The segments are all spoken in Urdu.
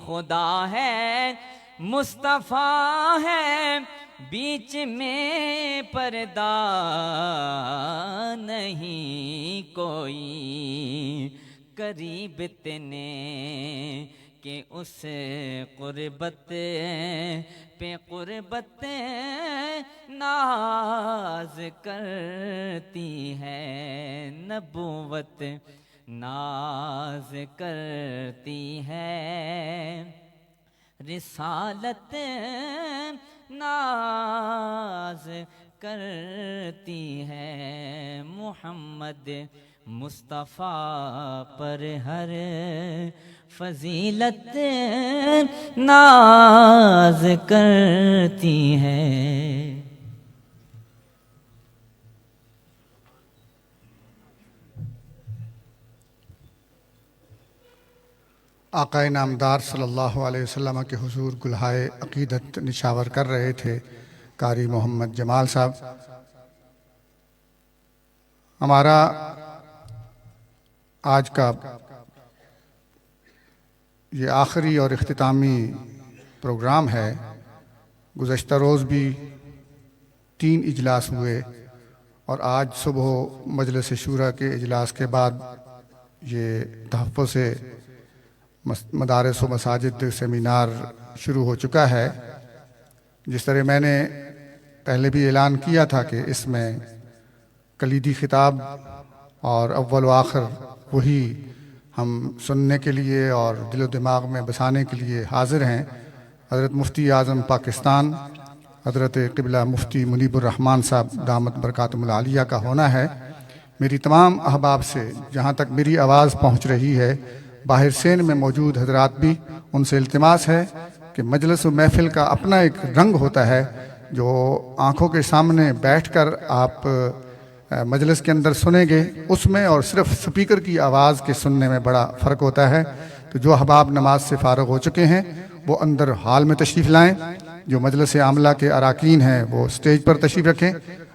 خدا ہے مصطفیٰ ہے بیچ میں پردہ نہیں کوئی قریب تنے کہ اس قربت پہ قربت ناز کرتی ہے نبوت ناز کرتی ہے رسالت ناز کرتی ہے محمد مصطفیٰ پر ہر فضیلت ناز کرتی ہے۔ آقائے نامدار صلی اللہ علیہ وسلم کے حضور گلہائے عقیدت نشاور کر رہے تھے قاری محمد جمال صاحب۔ ہمارا آج کا یہ آخری اور اختتامی پروگرام ہے۔ گزشتہ روز بھی 3 اجلاس ہوئے اور آج صبح مجلس شورا کے اجلاس کے بعد یہ تحفظ مدارس و مساجد سیمینار شروع ہو چکا ہے۔ جس طرح میں نے پہلے بھی اعلان کیا تھا کہ اس میں کلیدی خطاب اور اول و آخر وہی ہم سننے کے لیے اور دل و دماغ میں بسانے کے لیے حاضر ہیں۔ حضرت مفتی اعظم پاکستان حضرت قبلہ مفتی منیب الرحمن صاحب دامت برکاتہم العالیہ کا ہونا ہے۔ میری تمام احباب سے جہاں تک میری آواز پہنچ رہی ہے، باہر سین میں موجود حضرات بھی، ان سے التماس ہے کہ مجلس و محفل کا اپنا ایک رنگ ہوتا ہے جو آنکھوں کے سامنے بیٹھ کر آپ مجلس کے اندر سنیں گے، اس میں اور صرف سپیکر کی آواز کے سننے میں بڑا فرق ہوتا ہے۔ تو جو احباب نماز سے فارغ ہو چکے ہیں وہ اندر ہال میں تشریف لائیں، جو مجلس عاملہ کے اراکین ہیں وہ سٹیج پر تشریف رکھیں،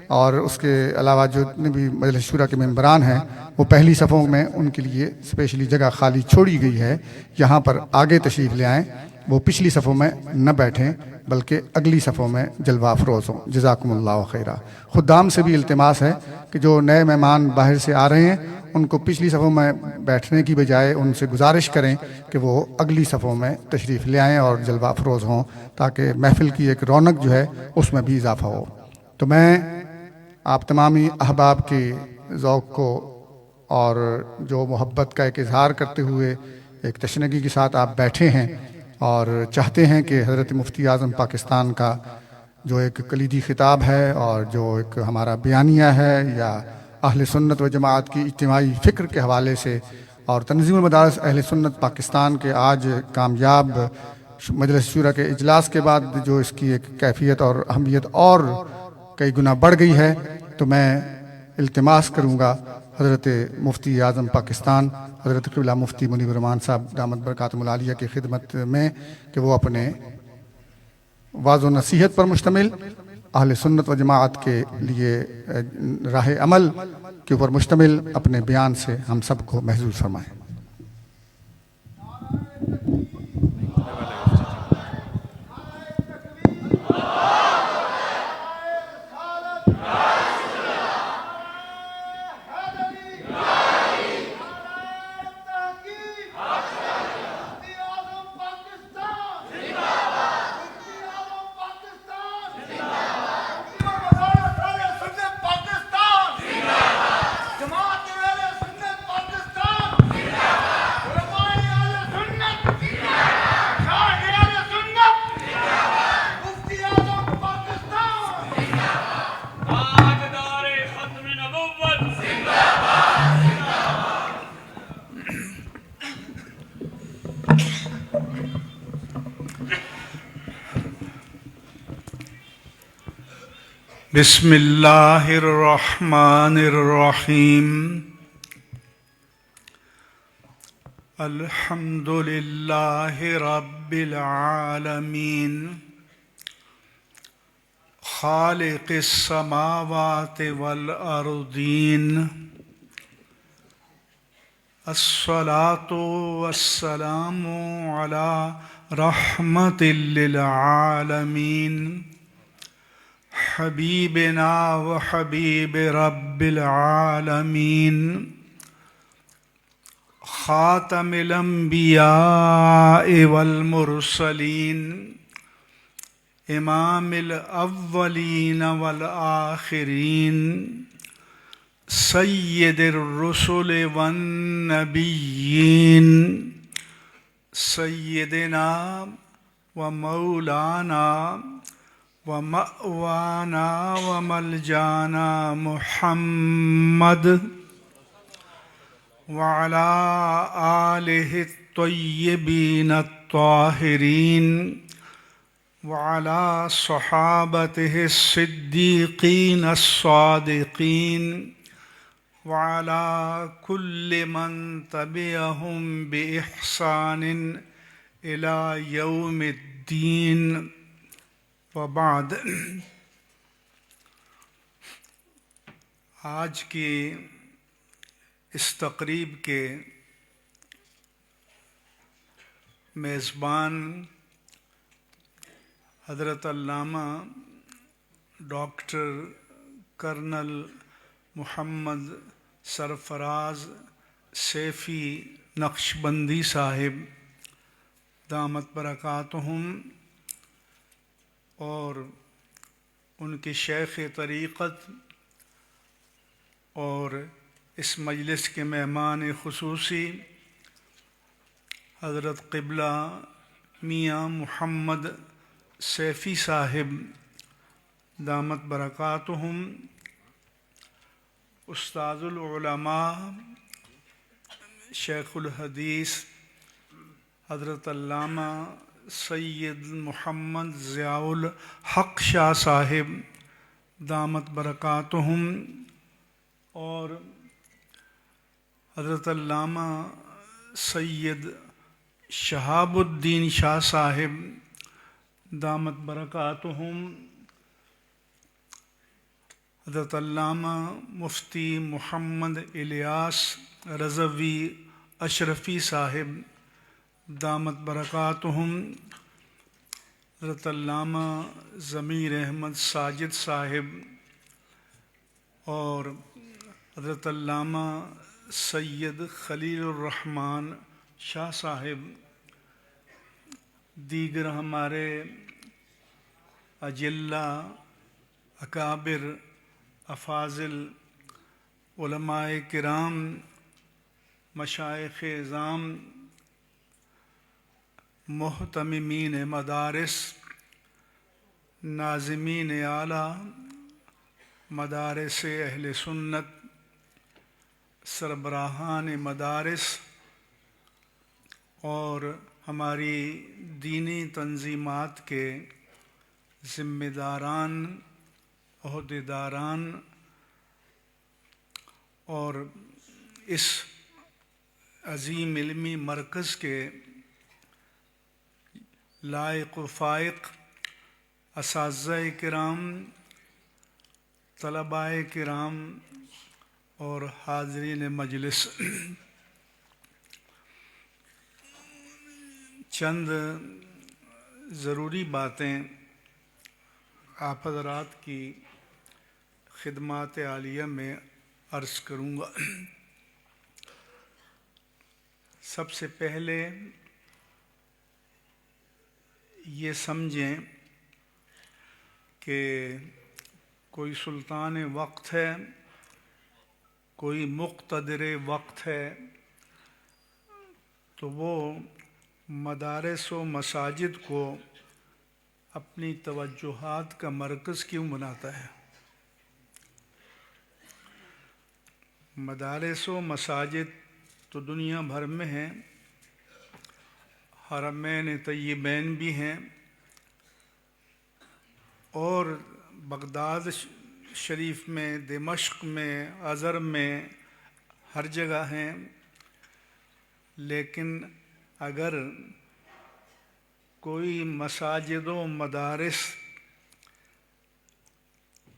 اور اس کے علاوہ جو جتنے بھی مجلس شورا کے ممبران ہیں وہ پہلی صفوں میں ان کے لیے اسپیشلی جگہ خالی چھوڑی گئی ہے، یہاں پر آگے تشریف لے آئیں، وہ پچھلی صفوں میں نہ بیٹھیں بلکہ اگلی صفوں میں جلوہ افروز ہوں۔ جزاکم اللہ خیرہ۔ خدام سے بھی التماس ہے کہ جو نئے مہمان باہر سے آ رہے ہیں ان کو پچھلی صفوں میں بیٹھنے کی بجائے ان سے گزارش کریں کہ وہ اگلی صفوں میں تشریف لے آئیں اور جلوہ افروز ہوں، تاکہ محفل کی ایک رونق جو ہے اس میں بھی اضافہ ہو۔ تو میں آپ تمامی احباب کے ذوق کو اور جو محبت کا ایک اظہار کرتے ہوئے ایک تشنگی کے ساتھ آپ بیٹھے ہیں اور چاہتے ہیں کہ حضرت مفتی اعظم پاکستان کا جو ایک کلیدی خطاب ہے اور جو ایک ہمارا بیانیہ ہے یا اہل سنت و جماعت کی اجتماعی فکر کے حوالے سے اور تنظیم المدارس اہل سنت پاکستان کے آج کامیاب مجلس شورا کے اجلاس کے بعد جو اس کی ایک کیفیت اور اہمیت اور کئی گنا بڑھ گئی ہے، تو میں التماس کروں گا حضرت مفتی اعظم پاکستان حضرت قبلہ مفتی منیب الرحمن صاحب دامت برکاتہم العالیہ کی خدمت میں کہ وہ اپنے واعظ و نصیحت پر مشتمل اہل سنت و جماعت کے لیے راہ عمل کے اوپر مشتمل اپنے بیان سے ہم سب کو محظوظ فرمائیں۔ بسم اللہ الرحمن الرحیم۔ الحمد للہ رب العالمین، خالق السماوات والارضین، الصلاة والسلام على رحمة للعالمين حبيبنا وحبيب رب العالمين خاتم الأنبياء والمرسلين إمام الأولين والآخرين سيد الرسل والنبيين سيدنا ومولانا ومأوانا وملجانا محمد وعلى آله الطيبين الطاهرين وعلى صحابته الصديقين الصادقين وعلى كل من تبعهم بإحسان إلى يوم الدين وبعد. آج کی اس تقریب کے میزبان حضرت علامہ ڈاکٹر کرنل محمد سرفراز سیفی نقشبندی صاحب دامت برکاتہم اور ان کے شیخ طریقت اور اس مجلس کے مہمان خصوصی حضرت قبلہ میاں محمد سیفی صاحب دامت برکاتہم، استاذ العلماء شیخ الحدیث حضرت علامہ سید محمد ضیاء الحق شاہ صاحب دامت برکاتہم، اور حضرت علامہ سید شہاب الدین شاہ صاحب دامت برکاتہم، حضرت علامہ مفتی محمد الیاس رضوی اشرفی صاحب دامت برکاتہم، حضرت علامہ ضمیر احمد ساجد صاحب اور حضرت علامہ سید خلیل الرحمن شاہ صاحب، دیگر ہمارے اجلہ اکابر افاضل علماء کرام مشائخ اعظام محتممین مدارس ناظمین اعلیٰ مدارس اہل سنت سربراہان مدارس اور ہماری دینی تنظیمات کے ذمہ داران عہدیداران اور اس عظیم علمی مرکز کے لائق و فائق اساتذہ کرام، طلباء کرام اور حاضرین مجلس، چند ضروری باتیں آپ حضرات کی خدمات عالیہ میں عرض کروں گا۔ سب سے پہلے یہ سمجھیں کہ کوئی سلطان وقت ہے، کوئی مقتدر وقت ہے، تو وہ مدارس و مساجد کو اپنی توجہات کا مرکز کیوں بناتا ہے؟ مدارس و مساجد تو دنیا بھر میں ہیں، حرمین طیبین بھی ہیں اور بغداد شریف میں، دمشق میں، ازہر میں، ہر جگہ ہیں، لیکن اگر کوئی مساجد و مدارس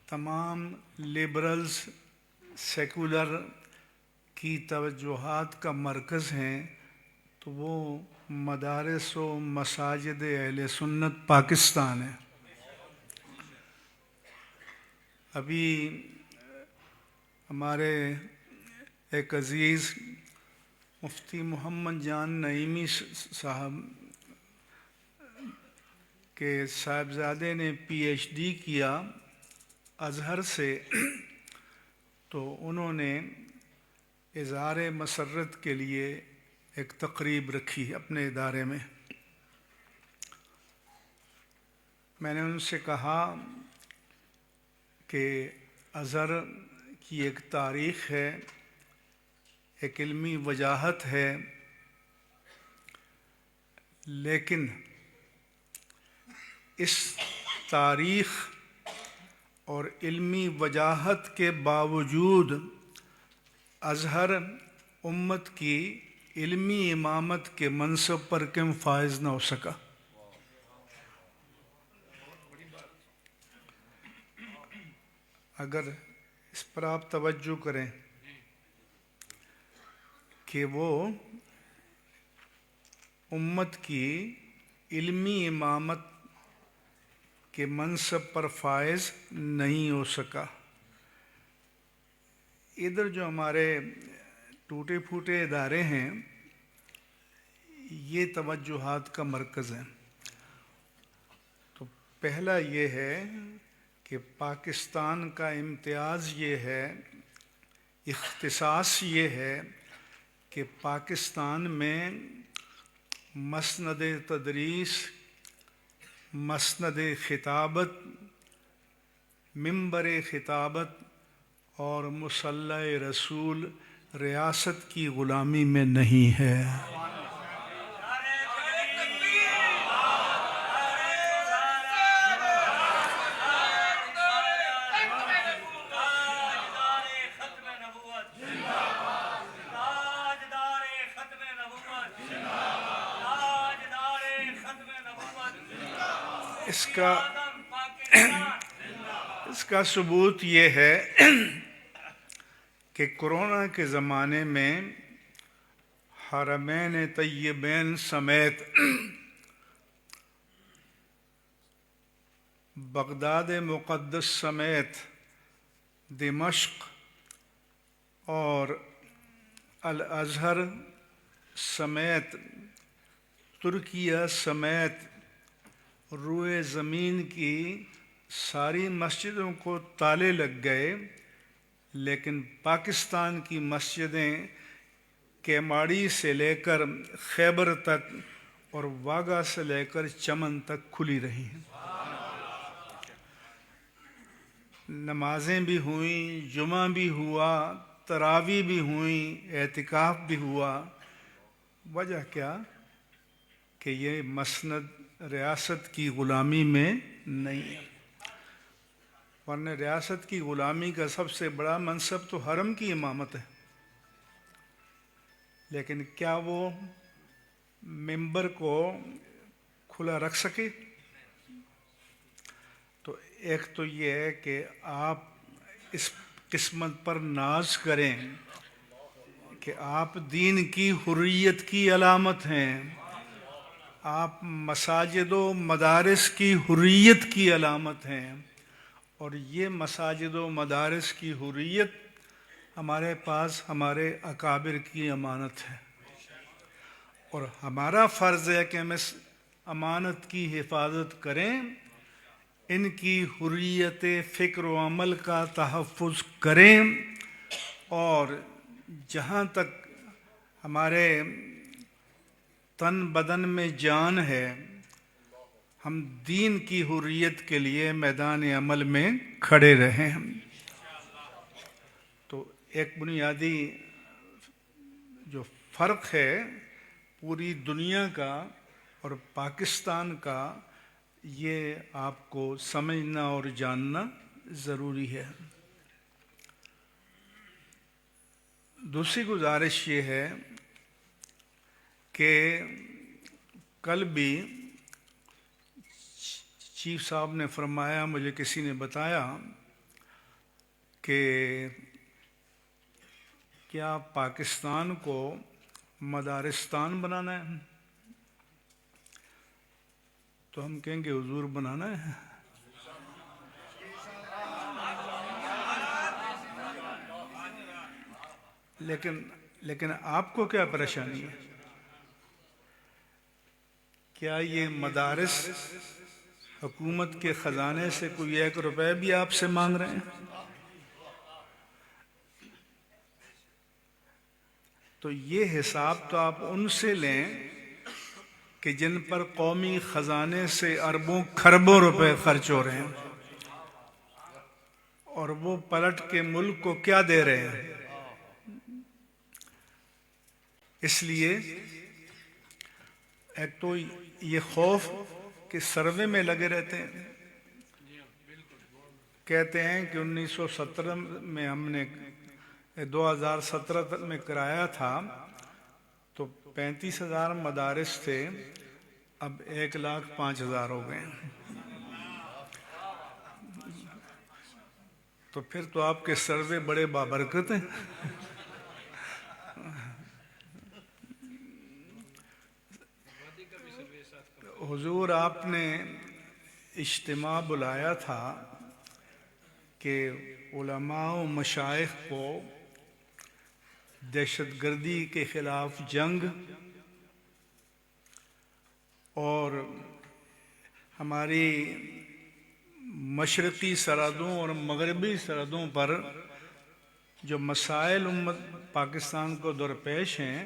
تمام لبرلز سیکولر کی توجہات کا مرکز ہیں تو وہ مدارس و مساجد اہل سنت پاکستان ہے۔ ابھی ہمارے ایک عزیز مفتی محمد جان نعیمی صاحب کے صاحبزادے نے پی ایچ ڈی کیا ازہر سے، تو انہوں نے اظہار مسرت کے لیے ایک تقریب رکھی اپنے ادارے میں۔ میں نے ان سے کہا کہ ازہر کی ایک تاریخ ہے، ایک علمی وجاہت ہے، لیکن اس تاریخ اور علمی وجاہت کے باوجود ازہر امت کی علمی امامت کے منصب پر کیوں فائز نہ ہو سکا؟ اگر اس پر آپ توجہ کریں کہ وہ امت کی علمی امامت کے منصب پر فائز نہیں ہو سکا۔ ادھر جو ہمارے ٹوٹے پھوٹے ادارے ہیں یہ توجہات کا مرکز ہے۔ تو پہلا یہ ہے کہ پاکستان کا امتیاز یہ ہے، اختصاص یہ ہے کہ پاکستان میں مسند تدریس، مسند خطابت، منبر خطابت اور مصلی رسول ریاست کی غلامی میں نہیں ہے۔ اس کا ثبوت یہ ہے کہ کورونا کے زمانے میں حرمین طیبین سمیت بغداد مقدس سمیت دمشق اور الازہر سمیت ترکیہ سمیت روئے زمین کی ساری مسجدوں کو تالے لگ گئے، لیکن پاکستان کی مسجدیں کیماڑی سے لے کر خیبر تک اور واگا سے لے کر چمن تک کھلی رہی ہیں۔ نمازیں بھی ہوئیں، جمعہ بھی ہوا، تراویح بھی ہوئیں، اعتکاف بھی ہوا۔ وجہ کیا؟ کہ یہ مسند ریاست کی غلامی میں نہیں ہے، ورنہ ریاست کی غلامی کا سب سے بڑا منصب تو حرم کی امامت ہے، لیکن کیا وہ منبر کو کھلا رکھ سکے؟ تو ایک تو یہ ہے کہ آپ اس قسمت پر ناز کریں کہ آپ دین کی حریت کی علامت ہیں، آپ مساجد و مدارس کی حریت کی علامت ہیں، اور یہ مساجد و مدارس کی حریت ہمارے پاس ہمارے اکابر کی امانت ہے، اور ہمارا فرض ہے کہ ہم اس امانت کی حفاظت کریں، ان کی حریت فکر و عمل کا تحفظ کریں، اور جہاں تک ہمارے تن بدن میں جان ہے ہم دین کی حریت کے لیے میدان عمل میں کھڑے رہیں۔ تو ایک بنیادی جو فرق ہے پوری دنیا کا اور پاکستان کا، یہ آپ کو سمجھنا اور جاننا ضروری ہے۔ دوسری گزارش یہ ہے کہ کل بھی چیف صاحب نے فرمایا، مجھے کسی نے بتایا کہ کیا پاکستان کو مدارستان بنانا ہے؟ تو ہم کہیں گے حضور بنانا ہے. لیکن آپ کو کیا پریشانی ہے؟ کیا یہ مدارس حکومت کے خزانے سے کوئی 1 روپے بھی آپ سے مانگ رہے ہیں؟ تو یہ حساب تو آپ ان سے لیں کہ جن پر قومی خزانے سے اربوں کھربوں روپے خرچ ہو رہے ہیں، اور وہ پلٹ کے ملک کو کیا دے رہے ہیں. اس لیے ایک تو یہ خوف کہ سروے میں لگے رہتے ہیں. کہتے ہیں کہ 1917 میں ہم نے 2017 میں کرایا تھا تو 35,000 مدارس تھے، اب 1,05,000 ہو گئے. تو پھر تو آپ کے سروے بڑے بابرکت ہیں. حضور آپ نے اجتماع بلایا تھا کہ علماء و مشائخ کو دہشت گردی کے خلاف جنگ اور ہماری مشرقی سرحدوں اور مغربی سرحدوں پر جو مسائل امت پاکستان کو درپیش ہیں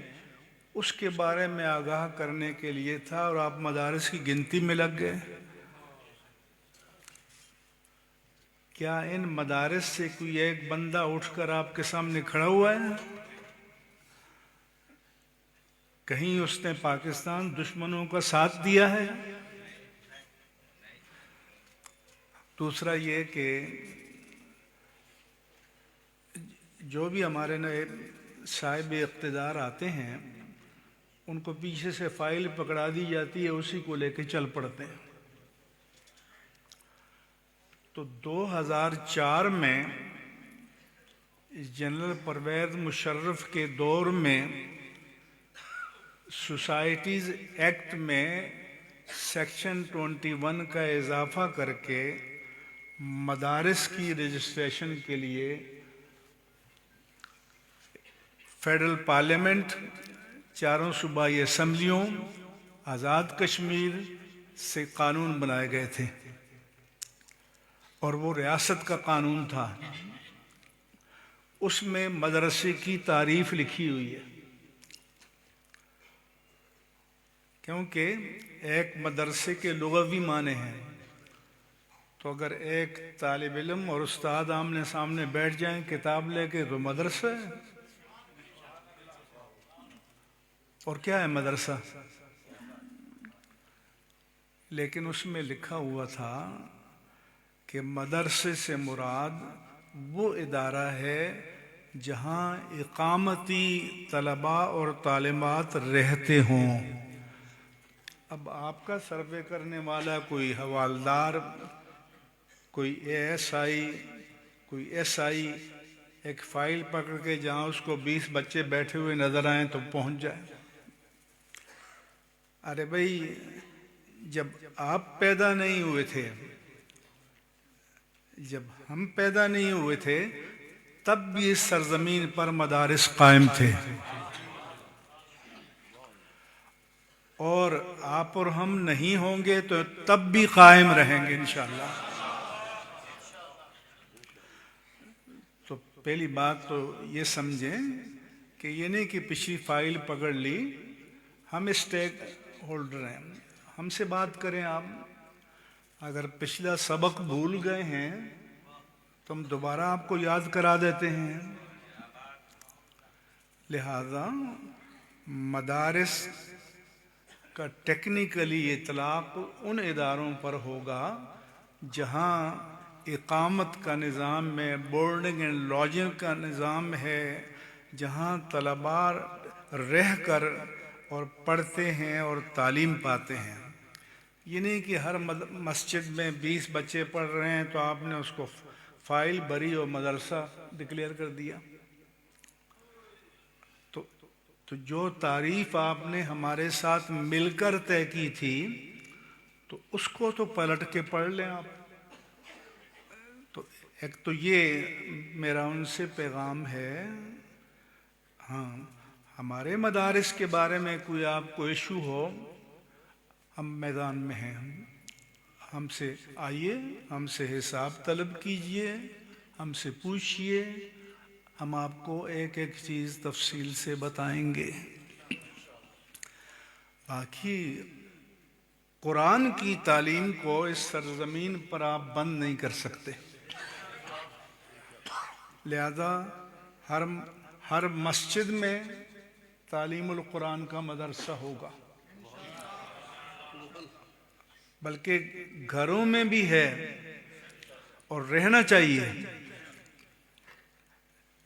اس کے بارے میں آگاہ کرنے کے لیے تھا، اور آپ مدارس کی گنتی میں لگ گئے. کیا ان مدارس سے کوئی ایک بندہ اٹھ کر آپ کے سامنے کھڑا ہوا ہے؟ کہیں اس نے پاکستان دشمنوں کا ساتھ دیا ہے؟ دوسرا یہ کہ جو بھی ہمارے نئے صاحب اقتدار آتے ہیں ان کو پیچھے سے فائل پکڑا دی جاتی ہے، اسی کو لے کے چل پڑتے ہیں. تو 2004 میں جنرل پرویز مشرف کے دور میں سوسائٹیز ایکٹ میں سیکشن 21 کا اضافہ کر کے مدارس کی رجسٹریشن کے لیے فیڈرل پارلیمنٹ، چاروں صوبائی اسمبلیوں، آزاد کشمیر سے قانون بنائے گئے تھے، اور وہ ریاست کا قانون تھا. اس میں مدرسے کی تعریف لکھی ہوئی ہے، کیونکہ ایک مدرسے کے لغوی معنی ہیں. تو اگر ایک طالب علم اور استاد آمنے سامنے بیٹھ جائیں کتاب لے کے تو مدرسہ ہے. اور کیا ہے مدرسہ؟ لیکن اس میں لکھا ہوا تھا کہ مدرسے سے مراد وہ ادارہ ہے جہاں اقامتی طلباء اور طالبات رہتے ہوں. اب آپ کا سروے کرنے والا کوئی حوالدار، کوئی ASI، کوئی SI ایک فائل پکڑ کے جہاں اس کو 20 بچے بیٹھے ہوئے نظر آئیں تو پہنچ جائے. ارے بھائی، جب آپ پیدا نہیں ہوئے تھے، جب ہم پیدا نہیں ہوئے تھے، تب بھی اس سرزمین پر مدارس قائم تھے، اور آپ اور ہم نہیں ہوں گے تو تب بھی قائم رہیں گے انشاءاللہ. تو پہلی بات تو یہ سمجھیں کہ یہ نہیں کہ پچھلی فائل پکڑ لی، ہم اسٹیک ہولڈر ہیں، ہم سے بات کریں. آپ اگر پچھلا سبق بھول گئے ہیں تو ہم دوبارہ آپ کو یاد کرا دیتے ہیں. لہذا مدارس کا ٹیکنیکلی اطلاق ان اداروں پر ہوگا جہاں اقامت کا نظام ہے، بورڈنگ اینڈ لاڈجنگ کا نظام ہے، جہاں طلباء رہ کر اور پڑھتے ہیں اور تعلیم پاتے ہیں. یہ نہیں کہ ہر مسجد میں 20 بچے پڑھ رہے ہیں تو آپ نے اس کو فائل بھری اور مدرسہ ڈکلیئر کر دیا. تو جو تعریف آپ نے ہمارے ساتھ مل کر طے کی تھی تو اس کو تو پلٹ کے پڑھ لیں آپ. تو ایک تو یہ میرا ان سے پیغام ہے. ہاں، ہمارے مدارس کے بارے میں کوئی آپ کو ایشو ہو، ہم میدان میں ہیں. ہم سے آئیے، ہم سے حساب طلب کیجئے، ہم سے پوچھئے، ہم آپ کو ایک ایک چیز تفصیل سے بتائیں گے. باقی قرآن کی تعلیم کو اس سرزمین پر آپ بند نہیں کر سکتے. لہذا ہر مسجد میں تعلیم القرآن کا مدرسہ ہوگا، بلکہ گھروں میں بھی ہے اور رہنا چاہیے.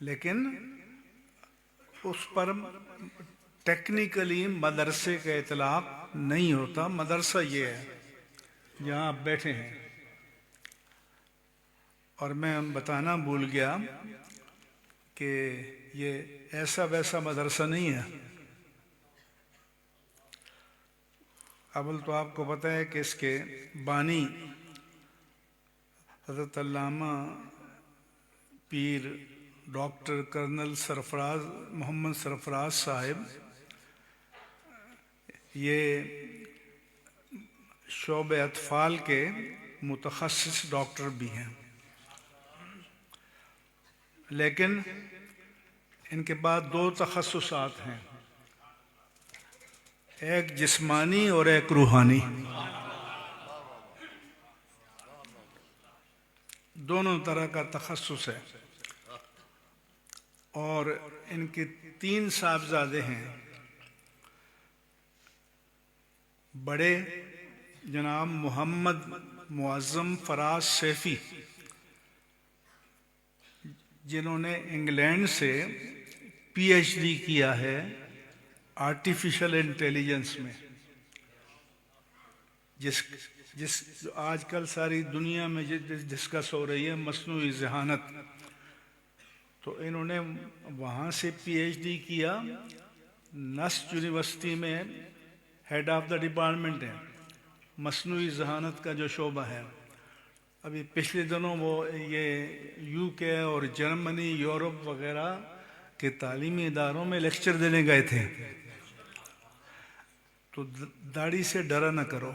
لیکن اس پر ٹیکنیکلی مدرسے کا اطلاق نہیں ہوتا. مدرسہ یہ ہے جہاں آپ بیٹھے ہیں. اور میں بتانا بھول گیا کہ یہ ایسا ویسا مدرسہ نہیں ہے. اول تو آپ کو پتہ ہے کہ اس کے بانی حضرت علامہ پیر ڈاکٹر کرنل سرفراز محمد سرفراز صاحب یہ شعبہ اطفال کے متخصص ڈاکٹر بھی ہیں، لیکن ان کے بعد 2 تخصصات ہیں، ایک جسمانی اور ایک روحانی. دونوں طرح کا تخصص ہے. اور ان کے 3 صاحبزادے ہیں. بڑے جناب محمد معظم فراز سیفی، جنہوں نے انگلینڈ سے پی ایچ ڈی کیا ہے آرٹیفیشل انٹیلیجنس میں، جس جو آج کل ساری دنیا میں ڈسکس ہو رہی ہے، مصنوعی ذہانت. تو انہوں نے وہاں سے پی ایچ ڈی کیا. نسٹ یونیورسٹی میں ہیڈ آف دا ڈپارٹمنٹ ہے، مصنوعی ذہانت کا جو شعبہ ہے. ابھی پچھلے دنوں وہ یہ یو کے اور جرمنی، یورپ وغیرہ کے تعلیمی اداروں میں لیکچر دینے گئے تھے. تو داڑھی سے ڈرا نہ کرو.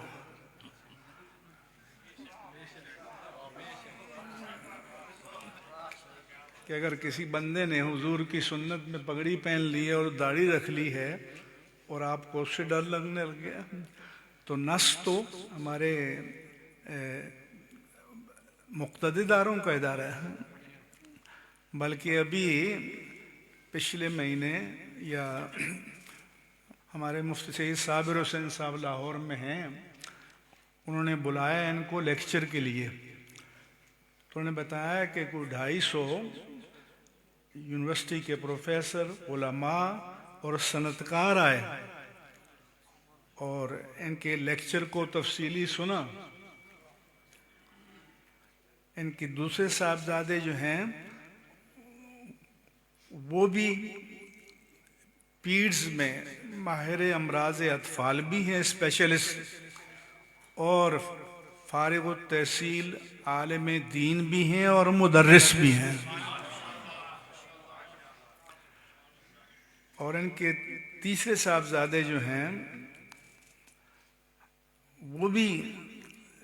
کہ اگر کسی بندے نے حضور کی سنت میں پگڑی پہن لی ہے اور داڑھی رکھ لی ہے اور آپ کو اس سے ڈر لگنے لگ گیا، تو نس تو ہمارے مقتدی اداروں کا ادارہ ہے. بلکہ ابھی پچھلے مہینے یا ہمارے مفتی سید صابر حسین صاحب لاہور میں ہیں، انہوں نے بلایا ان کو لیکچر کے لیے. تو انہوں نے بتایا کہ کوئی 250 یونیورسٹی کے پروفیسر، علماء اور صنعتکار آئے اور ان کے لیکچر کو تفصیلی سنا. ان کے دوسرے صاحبزادے جو ہیں وہ بھی پیڈز میں ماہر امراض اطفال بھی ہیں، اسپیشلسٹ، اور فارغ التحصیل عالم دین بھی ہیں اور مدرس بھی ہیں. اور ان کے تیسرے صاحبزادے جو ہیں وہ بھی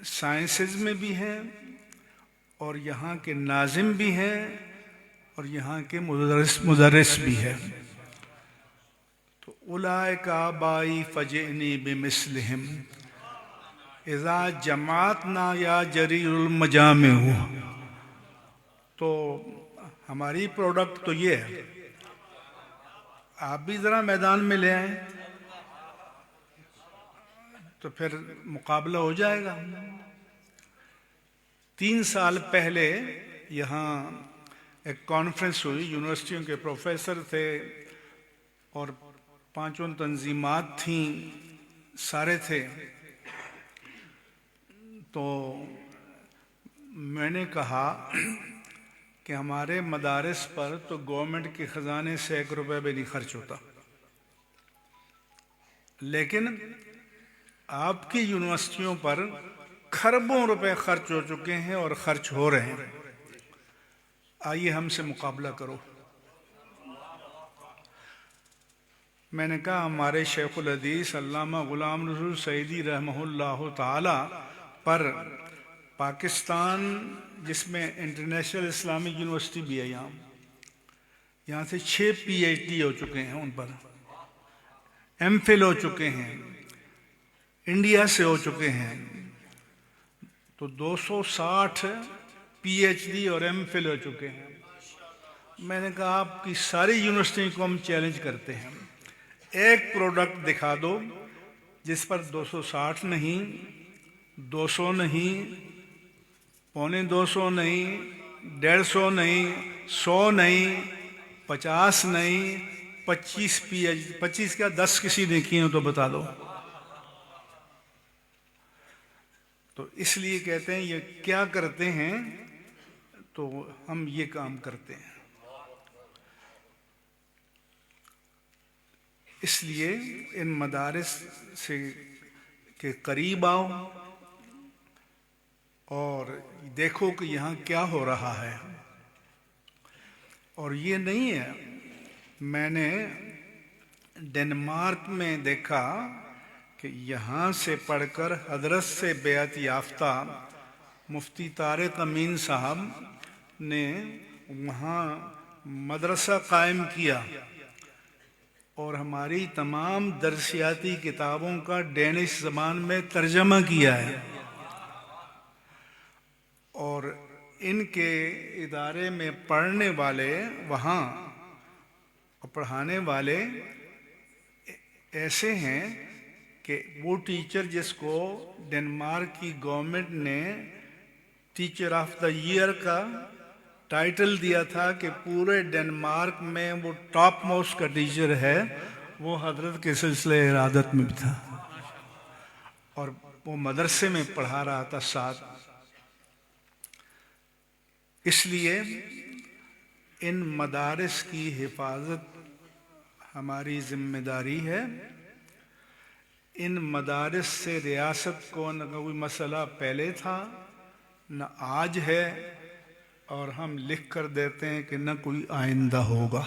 سائنسز میں بھی ہیں اور یہاں کے ناظم بھی ہیں اور یہاں کے مدرس بھی ہیں. تو اولئک آبائی فجئنی بمثلہم اذا جماعتنا یا جریر المجامع. تو ہماری پروڈکٹ تو یہ ہے، آپ بھی ذرا میدان میں لے آئیں تو پھر مقابلہ ہو جائے گا. 3 سال پہلے یہاں ایک کانفرنس ہوئی، یونیورسٹیوں کے پروفیسر تھے اور 5 تنظیمات تھیں، سارے تھے. تو میں نے کہا کہ ہمارے مدارس پر تو گورنمنٹ کے خزانے سے 1 روپے بھی نہیں خرچ ہوتا. لیکن آپ کی یونیورسٹیوں پر کھربوں روپے خرچ ہو چکے ہیں اور خرچ ہو رہے ہیں. آئیے ہم سے مقابلہ کرو. میں نے کہا ہمارے شیخ الحدیث علامہ غلام رسول سعیدی رحمہ اللہ تعالی پر پاکستان، جس میں انٹرنیشنل اسلامک یونیورسٹی بھی ہے، یہاں سے 6 PhD ہو چکے ہیں، ان پر ایم فل ہو چکے ہیں، انڈیا سے ہو چکے ہیں، تو 260 PhD اور ایم فل ہو چکے ہیں. میں نے کہا آپ کی ساری یونیورسٹی کو ہم چیلنج کرتے ہیں، ایک پروڈکٹ دکھا دو جس پر 260 نہیں، 200 نہیں، 250 نہیں، 150 نہیں، 100 نہیں، 50 نہیں، 25 PhD. 25 کیا 10 کسی نے کیے ہو تو بتا دو. تو اس لیے کہتے ہیں یہ کیا کرتے ہیں، تو ہم یہ کام کرتے ہیں. اس لیے ان مدارس سے کے قریب آؤ اور دیکھو کہ یہاں کیا ہو رہا ہے. اور یہ نہیں ہے، میں نے ڈنمارک میں دیکھا کہ یہاں سے پڑھ کر حضرت سے بیعت یافتہ مفتی طارق امین صاحب نے وہاں مدرسہ قائم کیا اور ہماری تمام درسیاتی کتابوں کا ڈینش زبان میں ترجمہ کیا ہے. اور ان کے ادارے میں پڑھنے والے، وہاں پڑھانے والے ایسے ہیں کہ وہ ٹیچر جس کو ڈنمارک کی گورنمنٹ نے ٹیچر آف دا ایئر کا ٹائٹل دیا تھا کہ پورے ڈنمارک میں وہ ٹاپ موسٹ کا ٹیچر ہے، وہ حضرت کے سلسلہ ارادت میں بھی تھا اور وہ مدرسے میں پڑھا رہا تھا ساتھ. اس لیے ان مدارس کی حفاظت ہماری ذمہ داری ہے. ان مدارس سے ریاست کو نہ کوئی مسئلہ پہلے تھا نہ آج ہے، اور ہم لکھ کر دیتے ہیں کہ نہ کوئی آئندہ ہوگا.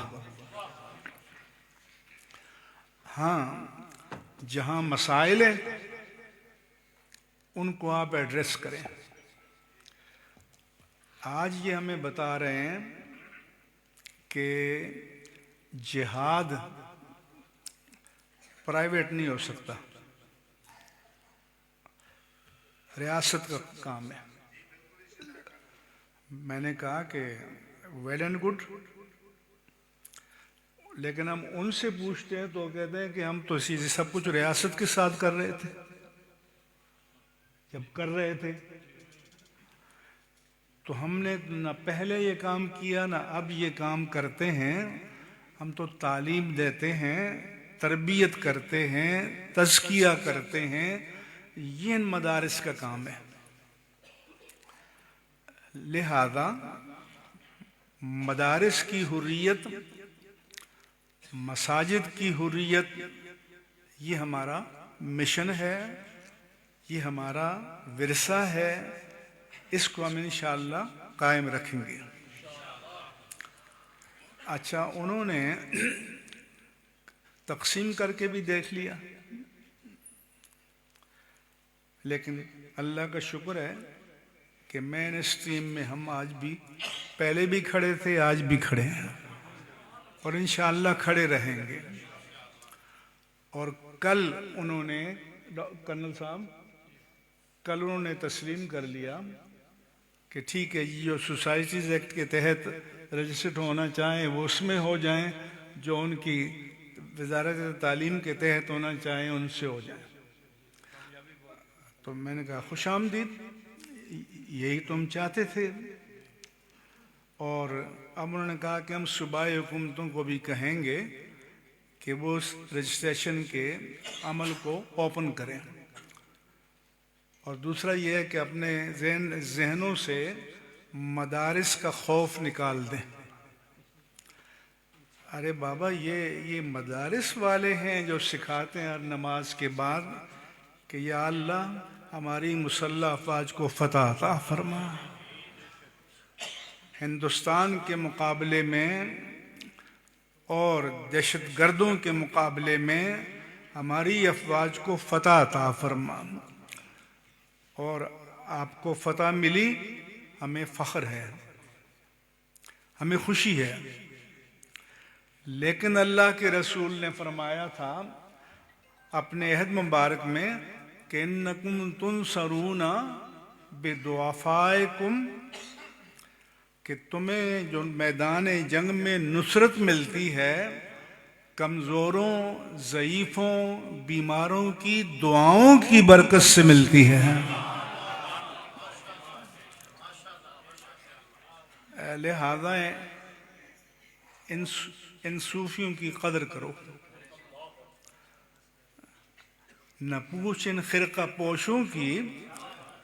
ہاں، جہاں مسائل ہیں ان کو آپ ایڈریس کریں. آج یہ ہمیں بتا رہے ہیں کہ جہاد پرائیویٹ نہیں ہو سکتا، ریاست کا کام ہے. میں نے کہا کہ ویل اینڈ گڈ، لیکن ہم ان سے پوچھتے ہیں تو کہتے ہیں کہ ہم تو سب کچھ ریاست کے ساتھ کر رہے تھے جب کر رہے تھے. تو ہم نے نہ پہلے یہ کام کیا نہ اب یہ کام کرتے ہیں. ہم تو تعلیم دیتے ہیں، تربیت کرتے ہیں، تزکیہ کرتے ہیں. یہ ان مدارس کا کام ہے. لہذا مدارس کی حریت، مساجد کی حریت، یہ ہمارا مشن ہے، یہ ہمارا ورثہ ہے. اس کو ہم انشاءاللہ قائم رکھیں گے. اچھا، انہوں نے تقسیم کر کے بھی دیکھ لیا، لیکن اللہ کا شکر ہے کہ مین اسٹریم میں ہم آج بھی، پہلے بھی کھڑے تھے، آج بھی کھڑے ہیں اور انشاءاللہ کھڑے رہیں گے. اور کل انہوں نے، کرنل صاحب، کل انہوں نے تسلیم کر لیا کہ ٹھیک ہے، جو سوسائٹیز ایکٹ کے تحت رجسٹرڈ ہونا چاہیں وہ اس میں ہو جائیں، جو ان کی وزارت تعلیم کے تحت ہونا چاہیں ان سے ہو جائیں. تو میں نے کہا خوش آمدید، یہی تو ہم چاہتے تھے. اور اب انہوں نے کہا کہ ہم صوبائی حکومتوں کو بھی کہیں گے کہ وہ اس رجسٹریشن کے عمل کو اوپن کریں. اور دوسرا یہ ہے کہ اپنے ذہنوں سے مدارس کا خوف نکال دیں. ارے بابا یہ مدارس والے ہیں جو سکھاتے ہیں ہر نماز کے بعد کہ یا اللہ ہماری مسلح افواج کو فتح عطا فرما. ہندوستان کے مقابلے میں اور دہشت گردوں کے مقابلے میں ہماری افواج کو فتح عطا فرما. اور آپ کو فتح ملی، ہمیں فخر ہے، ہمیں خوشی ہے. لیکن اللہ کے رسول نے فرمایا تھا اپنے عہد مبارک میں کہ انکم تنصرون بضعفائکم، کہ تمہیں جو میدان جنگ میں نصرت ملتی ہے کمزوروں، ضعیفوں، بیماروں کی دعاؤں کی برکت سے ملتی ہے. لہذا ان صوفیوں کی قدر کرو. نہ پوچھ ان خرقہ پوشوں کی،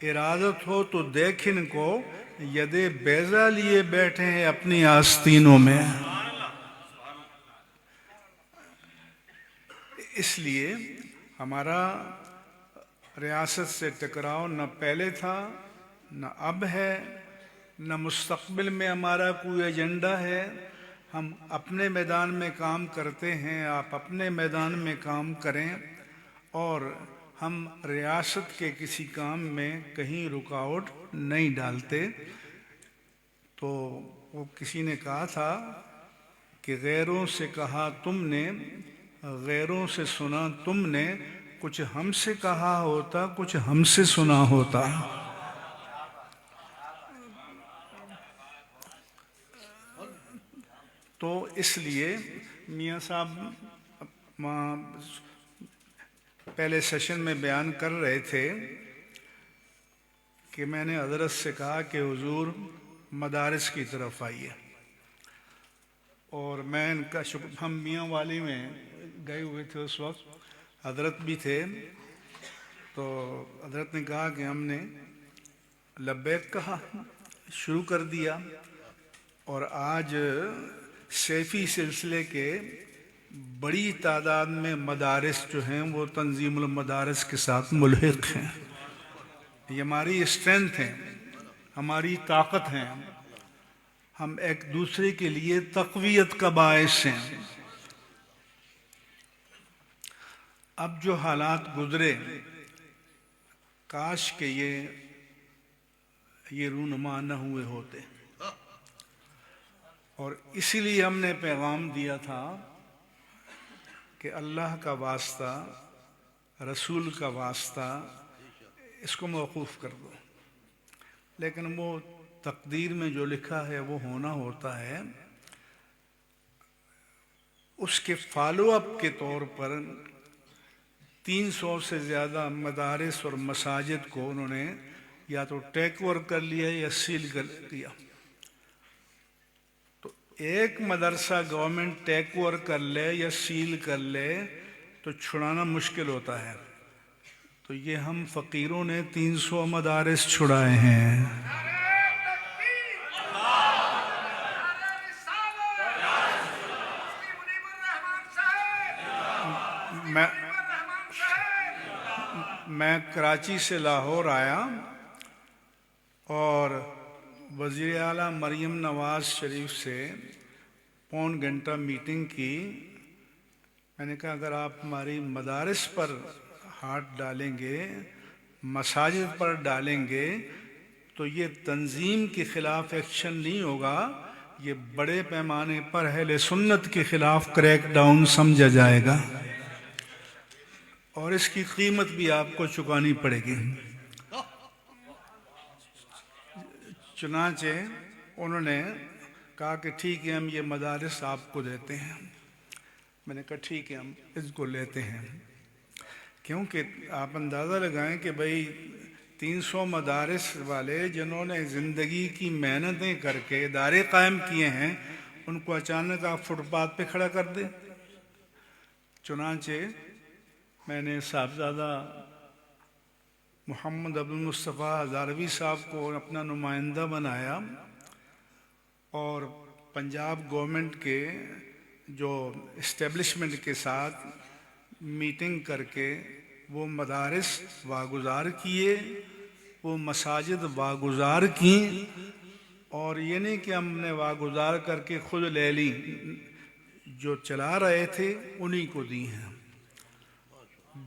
ارادت ہو تو دیکھ ان کو ید بیضا لیے بیٹھے ہیں اپنی آستینوں میں. اس لیے ہمارا ریاست سے ٹکراؤ نہ پہلے تھا، نہ اب ہے، نہ مستقبل میں ہمارا کوئی ایجنڈا ہے. ہم اپنے میدان میں کام کرتے ہیں، آپ اپنے میدان میں کام کریں، اور ہم ریاست کے کسی کام میں کہیں رکاوٹ نہیں ڈالتے. تو وہ کسی نے کہا تھا کہ غیروں سے کہا تم نے، غیروں سے سنا تم نے، کچھ ہم سے کہا ہوتا، کچھ ہم سے سنا ہوتا. تو اس لیے میاں صاحب پہلے سیشن میں بیان کر رہے تھے کہ میں نے حضرت سے کہا کہ حضور مدارس کی طرف آئیے، اور میں ان کا ہم میاں والی میں گئے ہوئے تھے اس وقت، حضرت بھی تھے. تو حضرت نے کہا کہ ہم نے لبیک کہا، شروع کر دیا، اور آج سیفی سلسلے کے بڑی تعداد میں مدارس جو ہیں وہ تنظیم المدارس کے ساتھ ملحق ہیں. یہ ہماری اسٹرینتھ ہے، ہماری طاقت ہے، ہم ایک دوسرے کے لیے تقویت کا باعث ہیں. اب جو حالات گزرے کاش کہ یہ رونما نہ ہوئے ہوتے، اور اسی لیے ہم نے پیغام دیا تھا کہ اللہ کا واسطہ، رسول کا واسطہ، اس کو موقوف کر دو. لیکن وہ تقدیر میں جو لکھا ہے وہ ہونا ہوتا ہے. اس کے فالو اپ کے طور پر 300 سے زیادہ مدارس اور مساجد کو انہوں نے یا تو ٹیک اوور کر لیا یا سیل کر دیا. تو ایک مدرسہ گورنمنٹ ٹیک اوور کر لے یا سیل کر لے تو چھڑانا مشکل ہوتا ہے. تو یہ ہم فقیروں نے 300 مدارس چھڑائے ہیں. میں کراچی سے لاہور آیا اور وزیر اعلیٰ مریم نواز شریف سے پون گھنٹہ میٹنگ کی. میں نے کہا اگر آپ ہماری مدارس پر ہاتھ ڈالیں گے، مساجد پر ڈالیں گے، تو یہ تنظیم کے خلاف ایکشن نہیں ہوگا، یہ بڑے پیمانے پر اہل سنت کے خلاف کریک ڈاؤن سمجھا جائے گا، اور اس کی قیمت بھی آپ کو چکانی پڑے گی. چنانچہ انہوں نے کہا کہ ٹھیک ہے ہم یہ مدارس آپ کو دیتے ہیں. میں نے کہا ٹھیک ہے ہم اس کو لیتے ہیں، کیونکہ آپ اندازہ لگائیں کہ بھئی 300 مدارس والے جنہوں نے زندگی کی محنتیں کر کے ادارے قائم کیے ہیں، ان کو اچانک آپ فٹ پاتھ پہ کھڑا کر دیں. چنانچہ میں نے صاحبزادہ محمد عبدالمصطفیٰ ہزاروی صاحب کو اپنا نمائندہ بنایا، اور پنجاب گورنمنٹ کے جو اسٹیبلشمنٹ کے ساتھ میٹنگ کر کے وہ مدارس واگزار کیے، وہ مساجد واگزار کیں، اور یہ نہیں کہ ہم نے واگزار کر کے خود لے لی، جو چلا رہے تھے انہی کو دی ہیں،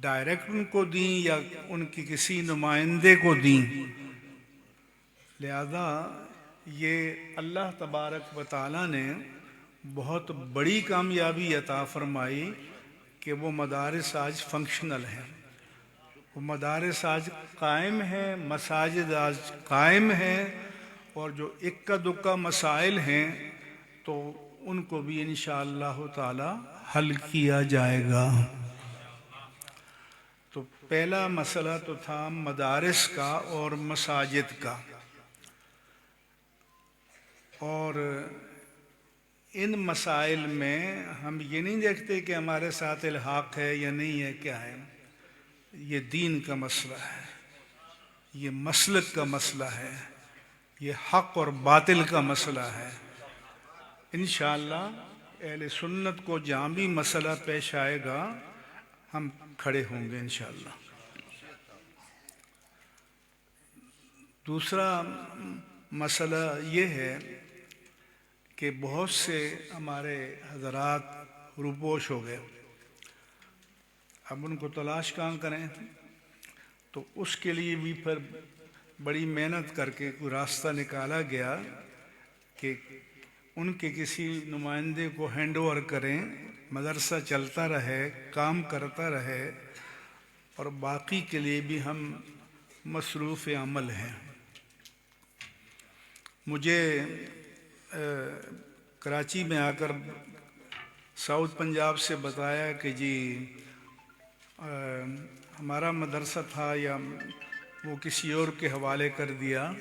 ڈائریکٹ ان کو دیں یا ان کی کسی نمائندے کو دیں۔ لہذا یہ اللہ تبارک و تعالیٰ نے بہت بڑی کامیابی عطا فرمائی کہ وہ مدارس آج فنکشنل ہیں، وہ مدارس آج قائم ہیں، مساجد آج قائم ہیں، اور جو اکا دکا مسائل ہیں تو ان کو بھی انشاءاللہ تعالی حل کیا جائے گا۔ تو پہلا مسئلہ تو تھا مدارس کا اور مساجد کا، اور ان مسائل میں ہم یہ نہیں دیکھتے کہ ہمارے ساتھ الحاق ہے یا نہیں ہے، کیا ہے، یہ دین کا مسئلہ ہے، یہ مسلک کا مسئلہ ہے، یہ حق اور باطل کا مسئلہ ہے۔ انشاءاللہ اہل سنت کو جہاں بھی مسئلہ پیش آئے گا ہم کھڑے ہوں گے انشاءاللہ۔ دوسرا مسئلہ یہ ہے کہ بہت سے ہمارے حضرات روپوش ہو گئے، اب ان کو تلاش کہاں کریں، تو اس کے لیے بھی پھر بڑی محنت کر کے کوئی راستہ نکالا گیا کہ ان کے کسی نمائندے کو ہینڈ اوور کریں، مدرسہ چلتا رہے، کام کرتا رہے، اور باقی کے لیے بھی ہم مصروف عمل ہیں۔ مجھے کراچی میں آ کر ساؤتھ پنجاب سے بتایا کہ جی ہمارا مدرسہ تھا یا وہ کسی اور کے حوالے کر دیا۔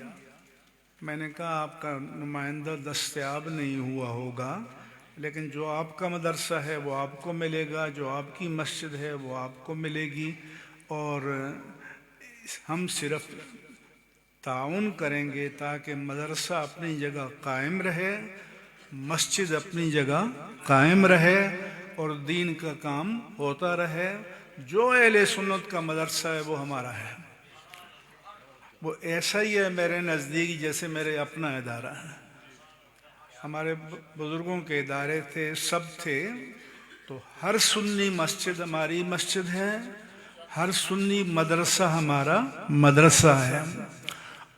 میں نے کہا آپ کا نمائندہ دستیاب نہیں ہوا ہوگا، لیکن جو آپ کا مدرسہ ہے وہ آپ کو ملے گا، جو آپ کی مسجد ہے وہ آپ کو ملے گی، اور ہم صرف تعاون کریں گے تاکہ مدرسہ اپنی جگہ قائم رہے، مسجد اپنی جگہ قائم رہے، اور دین کا کام ہوتا رہے۔ جو اہل سنت کا مدرسہ ہے وہ ہمارا ہے، وہ ایسا ہی ہے میرے نزدیک جیسے میرے اپنا ادارہ ہے۔ ہمارے بزرگوں کے ادارے تھے، سب تھے، تو ہر سنی مسجد ہماری مسجد ہے، ہر سنی مدرسہ ہمارا مدرسہ ہے،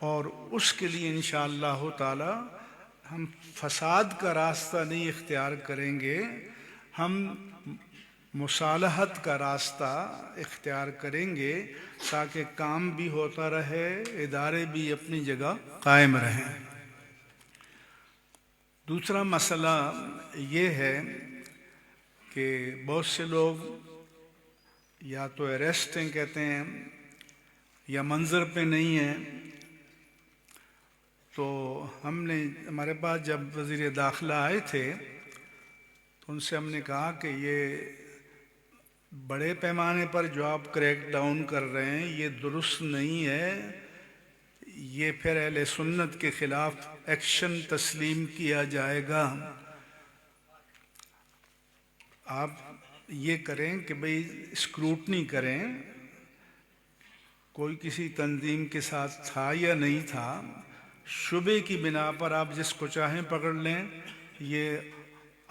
اور اس کے لیے انشاءاللہ تعالی ہم فساد کا راستہ نہیں اختیار کریں گے، ہم مصالحت کا راستہ اختیار کریں گے تاکہ کام بھی ہوتا رہے، ادارے بھی اپنی جگہ قائم رہیں۔ دوسرا مسئلہ یہ ہے کہ بہت سے لوگ یا تو اریسٹ ہیں کہتے ہیں، یا منظر پہ نہیں ہیں، تو ہم نے ہمارے پاس جب وزیر داخلہ آئے تھے تو ان سے ہم نے کہا کہ یہ بڑے پیمانے پر جو آپ کریک ڈاؤن کر رہے ہیں یہ درست نہیں ہے، یہ پھر اہل سنت کے خلاف ایکشن تسلیم کیا جائے گا۔ آپ یہ کریں کہ بھئی اسکروٹنی کریں، کوئی کسی تنظیم کے ساتھ تھا یا نہیں تھا، شبے کی بنا پر آپ جس کو چاہیں پکڑ لیں، یہ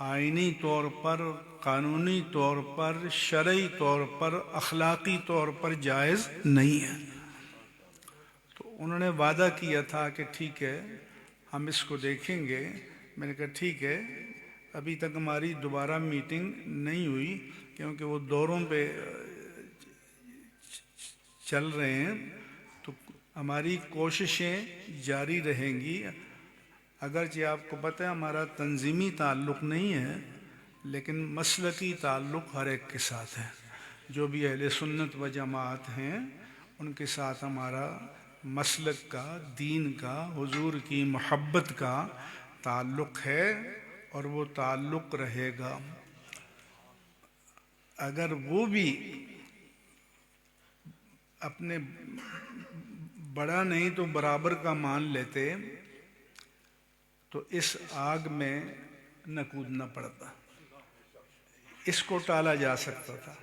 آئینی طور پر، قانونی طور پر، شرعی طور پر، اخلاقی طور پر جائز نہیں ہے۔ تو انہوں نے وعدہ کیا تھا کہ ٹھیک ہے ہم اس کو دیکھیں گے۔ میں نے کہا ٹھیک ہے، ابھی تک ہماری دوبارہ میٹنگ نہیں ہوئی کیونکہ وہ دوروں پہ چل رہے ہیں، تو ہماری کوششیں جاری رہیں گی۔ اگرچہ آپ کو پتہ ہے ہمارا تنظیمی تعلق نہیں ہے، لیکن مسلکی تعلق ہر ایک کے ساتھ ہے۔ جو بھی اہل سنت و جماعت ہیں ان کے ساتھ ہمارا مسلک کا، دین کا، حضور کی محبت کا تعلق ہے، اور وہ تعلق رہے گا۔ اگر وہ بھی اپنے بڑا نہیں تو برابر کا مان لیتے تو اس آگ میں نہ کودنا پڑتا۔ اس کو ٹالا جا سکتا تھا۔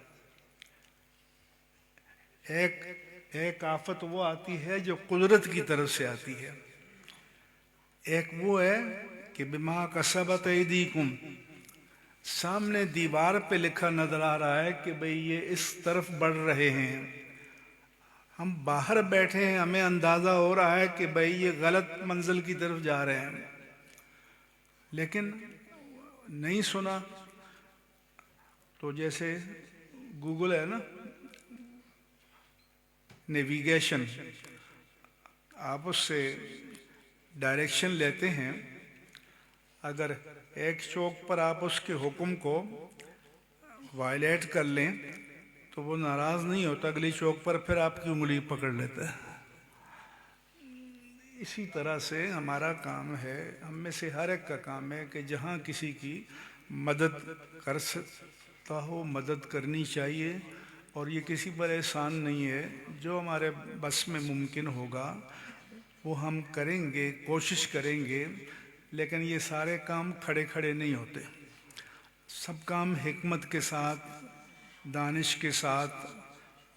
ایک آفت وہ آتی ہے جو قدرت کی طرف سے آتی ہے، ایک وہ ہے کہ بما کسبت ایدیکم، سامنے دیوار پہ لکھا نظر آ رہا ہے کہ بھئی یہ اس طرف بڑھ رہے ہیں، ہم باہر بیٹھے ہیں، ہمیں اندازہ ہو رہا ہے کہ بھئی یہ غلط منزل کی طرف جا رہے ہیں، لیکن نہیں سنا۔ تو جیسے گوگل ہے نا، نیویگیشن، آپ اس سے ڈائریکشن لیتے ہیں، اگر ایک چوک پر آپ اس کے حکم کو وائلیٹ کر لیں تو وہ ناراض نہیں ہوتا، اگلی چوک پر پھر آپ کی انگلی پکڑ لیتا ہے۔ اسی طرح سے ہمارا کام ہے، ہم میں سے ہر ایک کا کام ہے کہ جہاں کسی کی مدد کر سکتا ہو مدد کرنی چاہیے، اور یہ کسی پر احسان نہیں ہے، جو ہمارے بس میں ممکن ہوگا وہ ہم کریں گے، کوشش کریں گے، لیکن یہ سارے کام کھڑے کھڑے نہیں ہوتے، سب کام حکمت کے ساتھ، دانش کے ساتھ۔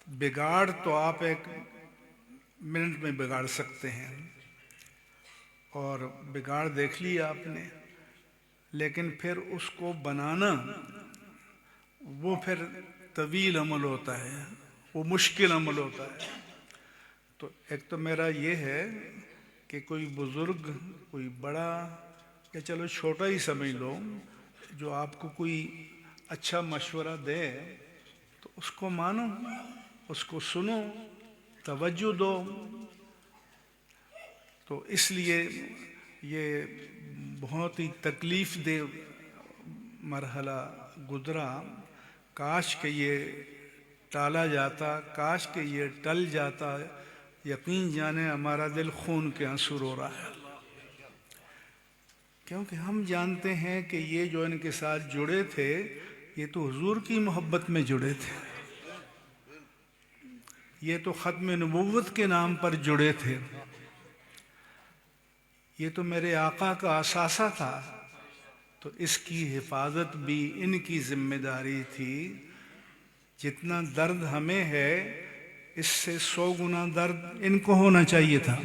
بگاڑ تو آپ ایک منٹ میں بگاڑ سکتے ہیں، اور بگاڑ دیکھ لیا آپ نے، لیکن پھر اس کو بنانا وہ پھر طویل عمل ہوتا ہے، وہ مشکل عمل ہوتا ہے۔ تو ایک تو میرا یہ ہے کہ کوئی بزرگ، کوئی بڑا، یا چلو چھوٹا ہی سمجھ لو، جو آپ کو کوئی اچھا مشورہ دے تو اس کو مانو، اس کو سنو، توجہ دو۔ تو اس لیے یہ بہت ہی تکلیف دہ مرحلہ گزرا، کاش کہ یہ ٹالا جاتا، کاش کہ یہ ٹل جاتا۔ یقین جانے ہمارا دل خون کے آنسو رو رہا ہے، کیونکہ ہم جانتے ہیں کہ یہ جو ان کے ساتھ جڑے تھے یہ تو حضور کی محبت میں جڑے تھے، یہ تو ختم نبوت کے نام پر جڑے تھے، یہ تو میرے آقا کا اثاثہ تھا، تو اس کی حفاظت بھی ان کی ذمہ داری تھی۔ جتنا درد ہمیں ہے اس سے 100 گنا درد ان کو ہونا چاہیے تھا۔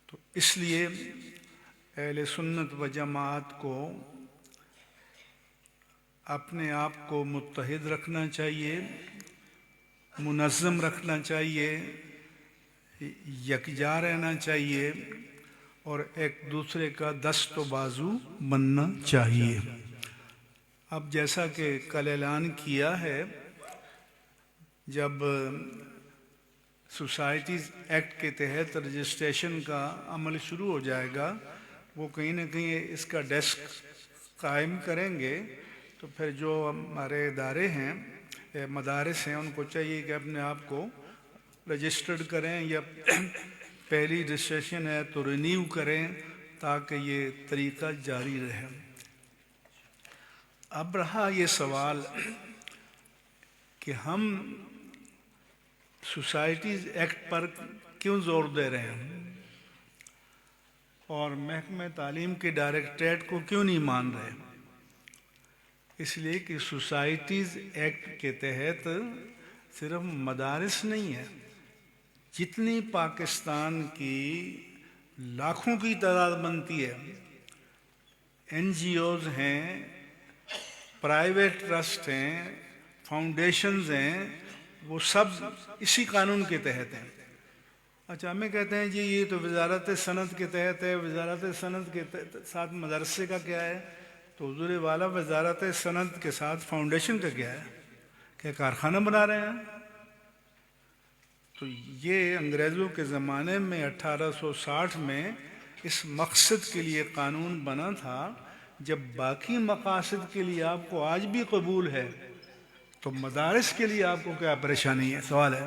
تو اس لیے اہل سنت و جماعت کو اپنے آپ کو متحد رکھنا چاہیے، منظم رکھنا چاہیے، یکجا رہنا چاہیے، اور ایک دوسرے کا دست و بازو بننا چاہیے۔ اب جیسا کہ کل اعلان کیا ہے، جب سوسائٹیز ایکٹ کے تحت رجسٹریشن کا عمل شروع ہو جائے گا، وہ کہیں نہ کہیں اس کا ڈیسک قائم کریں گے، تو پھر جو ہمارے ادارے ہیں، مدارس ہیں، ان کو چاہیے کہ اپنے آپ کو رجسٹرڈ کریں، یا پہلی رجسٹریشن ہے تو رینیو کریں، تاکہ یہ طریقہ جاری رہے۔ اب رہا یہ سوال کہ ہم سوسائٹیز ایکٹ پر کیوں زور دے رہے ہیں، اور محکمہ تعلیم کے ڈائریکٹریٹ کو کیوں نہیں مان رہے؟ اس لیے کہ سوسائٹیز ایکٹ کے تحت صرف مدارس نہیں ہے، جتنی پاکستان کی لاکھوں کی تعداد بنتی ہے، این جی اوز ہیں، پرائیویٹ ٹرسٹ ہیں، فاؤنڈیشنز ہیں، وہ سب اسی قانون کے تحت ہیں۔ اچھا، ہمیں کہتے ہیں جی یہ تو وزارت صنعت کے تحت ہے، وزارت صنعت کے ساتھ مدرسے کا کیا ہے؟ تو حضور والا وزارت صنعت کے ساتھ فاؤنڈیشن کا کیا ہے؟ کیا کارخانہ بنا رہے ہیں؟ تو یہ انگریزوں کے زمانے میں 1860 میں اس مقصد کے لیے قانون بنا تھا۔ جب باقی مقاصد کے لیے آپ کو آج بھی قبول ہے تو مدارس کے لیے آپ کو کیا پریشانی ہے؟ سوال ہے۔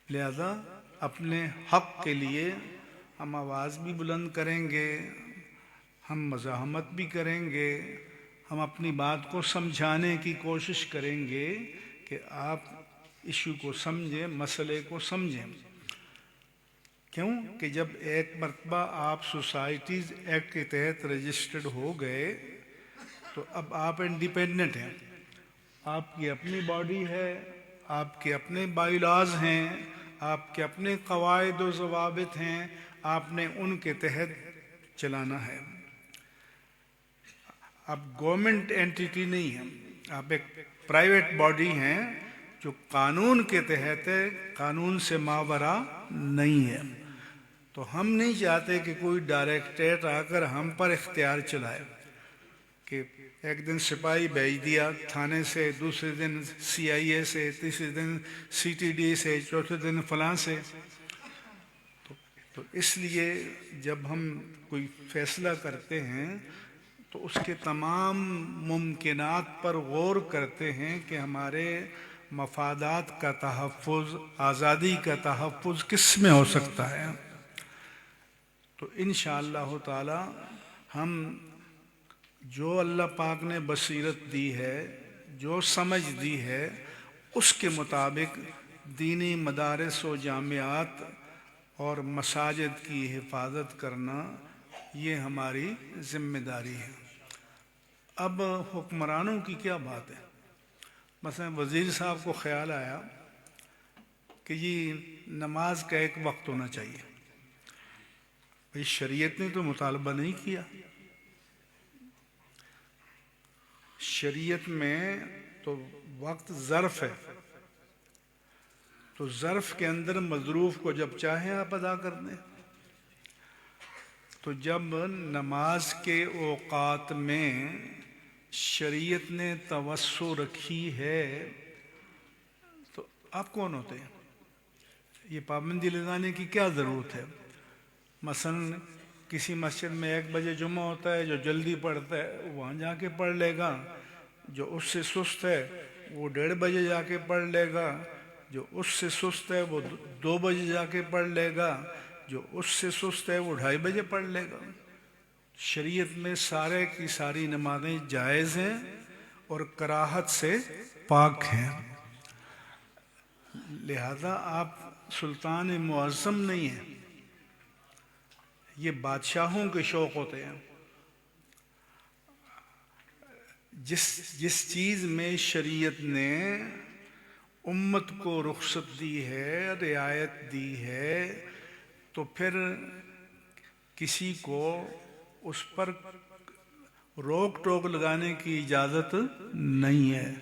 لہذا اپنے حق کے لیے ہم آواز بھی بلند کریں گے، ہم مزاحمت بھی کریں گے، ہم اپنی بات کو سمجھانے کی کوشش کریں گے کہ آپ ایشو کو سمجھیں، مسئلے کو سمجھیں۔ کیوں کہ جب ایک مرتبہ آپ سوسائٹیز ایکٹ کے تحت رجسٹرڈ ہو گئے تو اب آپ انڈیپینڈنٹ ہیں، آپ کی اپنی باڈی ہے، آپ کے اپنے بائی لاز ہیں، آپ کے اپنے قواعد و ضوابط ہیں، آپ نے ان کے تحت چلانا ہے۔ آپ گورنمنٹ اینٹیٹی نہیں ہیں، آپ ایک پرائیویٹ باڈی ہیں جو قانون کے تحت ہے، قانون سے ماورا نہیں ہے۔ تو ہم نہیں چاہتے کہ کوئی ڈائریکٹریٹ آ کر ہم پر اختیار چلائے، کہ ایک دن سپاہی بھیج دیا تھانے سے، دوسرے دن سی آئی اے سے، تیسرے دن سی ٹی ڈی سے، چوتھے دن فلاں سے۔ تو اس لیے جب ہم کوئی فیصلہ کرتے ہیں تو اس کے تمام ممکنات پر غور کرتے ہیں کہ ہمارے مفادات کا تحفظ، آزادی کا تحفظ کس میں ہو سکتا ہے۔ تو انشاءاللہ تعالی ہم جو اللہ پاک نے بصیرت دی ہے، جو سمجھ دی ہے، اس کے مطابق دینی مدارس و جامعات اور مساجد کی حفاظت کرنا یہ ہماری ذمہ داری ہے۔ اب حکمرانوں کی کیا بات ہے؟ مثلا وزیر صاحب کو خیال آیا کہ یہ نماز کا ایک وقت ہونا چاہیے۔ بھئی شریعت نے تو مطالبہ نہیں کیا، شریعت میں تو وقت ظرف ہے، تو ظرف کے اندر مظروف کو جب چاہیں آپ ادا کر دیں۔ تو جب نماز کے اوقات میں شریعت نے توسع رکھی ہے تو آپ کون ہوتے ہیں؟ یہ پابندی لگانے کی کیا ضرورت ہے؟ مثلا کسی مسجد میں 1 بجے جمعہ ہوتا ہے، جو جلدی پڑھتا ہے وہاں جا کے پڑھ لے گا، جو اس سے سست ہے وہ 1:30 بجے جا کے پڑھ لے گا، جو اس سے سست ہے وہ 2 بجے جا کے پڑھ لے گا، جو اس سے سست ہے وہ 2:30 بجے پڑھ لے گا۔ شریعت میں سارے کی ساری نمازیں جائز ہیں اور کراہت سے پاک ہیں۔ لہذا آپ سلطان معظم نہیں ہیں، یہ بادشاہوں کے شوق ہوتے ہیں۔ جس چیز میں شریعت نے امت کو رخصت دی ہے، رعایت دی ہے، تو پھر کسی کو اس پر روک ٹوک لگانے کی اجازت نہیں ہے،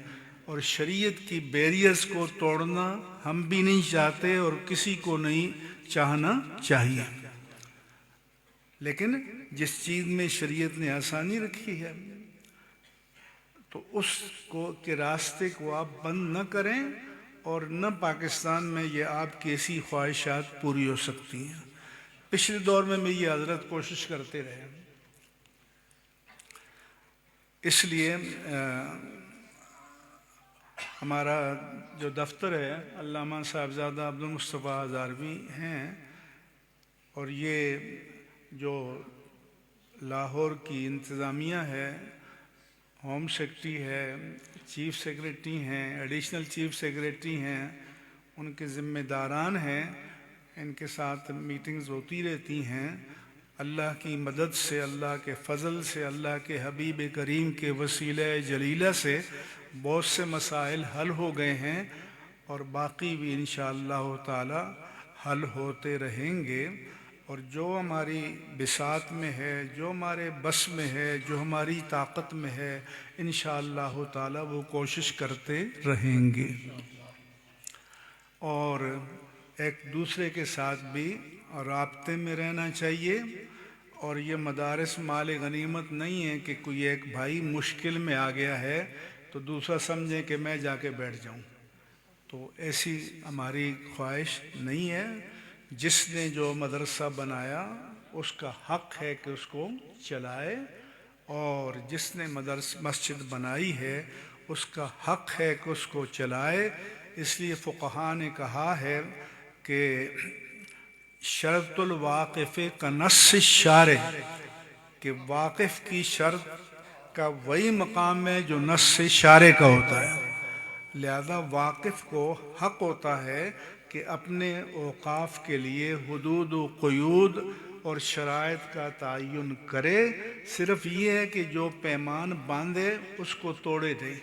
اور شریعت کی بیریئرز کو توڑنا ہم بھی نہیں چاہتے اور کسی کو نہیں چاہنا چاہیے۔ لیکن جس چیز میں شریعت نے آسانی رکھی ہے تو اس کو کے راستے کو آپ بند نہ کریں، اور نہ پاکستان میں یہ آپ کی ایسی خواہشات پوری ہو سکتی ہیں۔ پچھلے دور میں یہ حضرت کوشش کرتے رہے، اس لیے ہمارا جو دفتر ہے علامہ صاحبزادہ عبدالمصطفیٰ ہزاروی ہیں، اور یہ جو لاہور کی انتظامیہ ہے، ہوم سیکرٹری ہے، چیف سیکرٹری ہیں، ایڈیشنل چیف سیکرٹری ہیں، ان کے ذمہ داران ہیں، ان کے ساتھ میٹنگز ہوتی رہتی ہیں۔ اللہ کی مدد سے، اللہ کے فضل سے، اللہ کے حبیب کریم کے وسیلہ جلیلہ سے بہت سے مسائل حل ہو گئے ہیں، اور باقی بھی انشاءاللہ تعالی حل ہوتے رہیں گے۔ اور جو ہماری بساط میں ہے، جو ہمارے بس میں ہے، جو ہماری طاقت میں ہے، انشاءاللہ تعالی وہ کوشش کرتے رہیں گے، اور ایک دوسرے کے ساتھ بھی رابطے میں رہنا چاہیے۔ اور یہ مدارس مال غنیمت نہیں ہے کہ کوئی ایک بھائی مشکل میں آ گیا ہے تو دوسرا سمجھے کہ میں جا کے بیٹھ جاؤں، تو ایسی ہماری خواہش نہیں ہے۔ جس نے جو مدرسہ بنایا اس کا حق ہے کہ اس کو چلائے، اور جس نے مسجد بنائی ہے اس کا حق ہے کہ اس کو چلائے۔ اس لیے فقہاء نے کہا ہے کہ شرط الواقف کا نص الشارع، کہ واقف کی شرط کا وہی مقام ہے جو نص شارع کا ہوتا ہے۔ لہذا واقف کو حق ہوتا ہے کہ اپنے اوقاف کے لیے حدود و قیود اور شرائط کا تعین کرے، صرف یہ ہے کہ جو پیمان باندھے اس کو توڑے دے،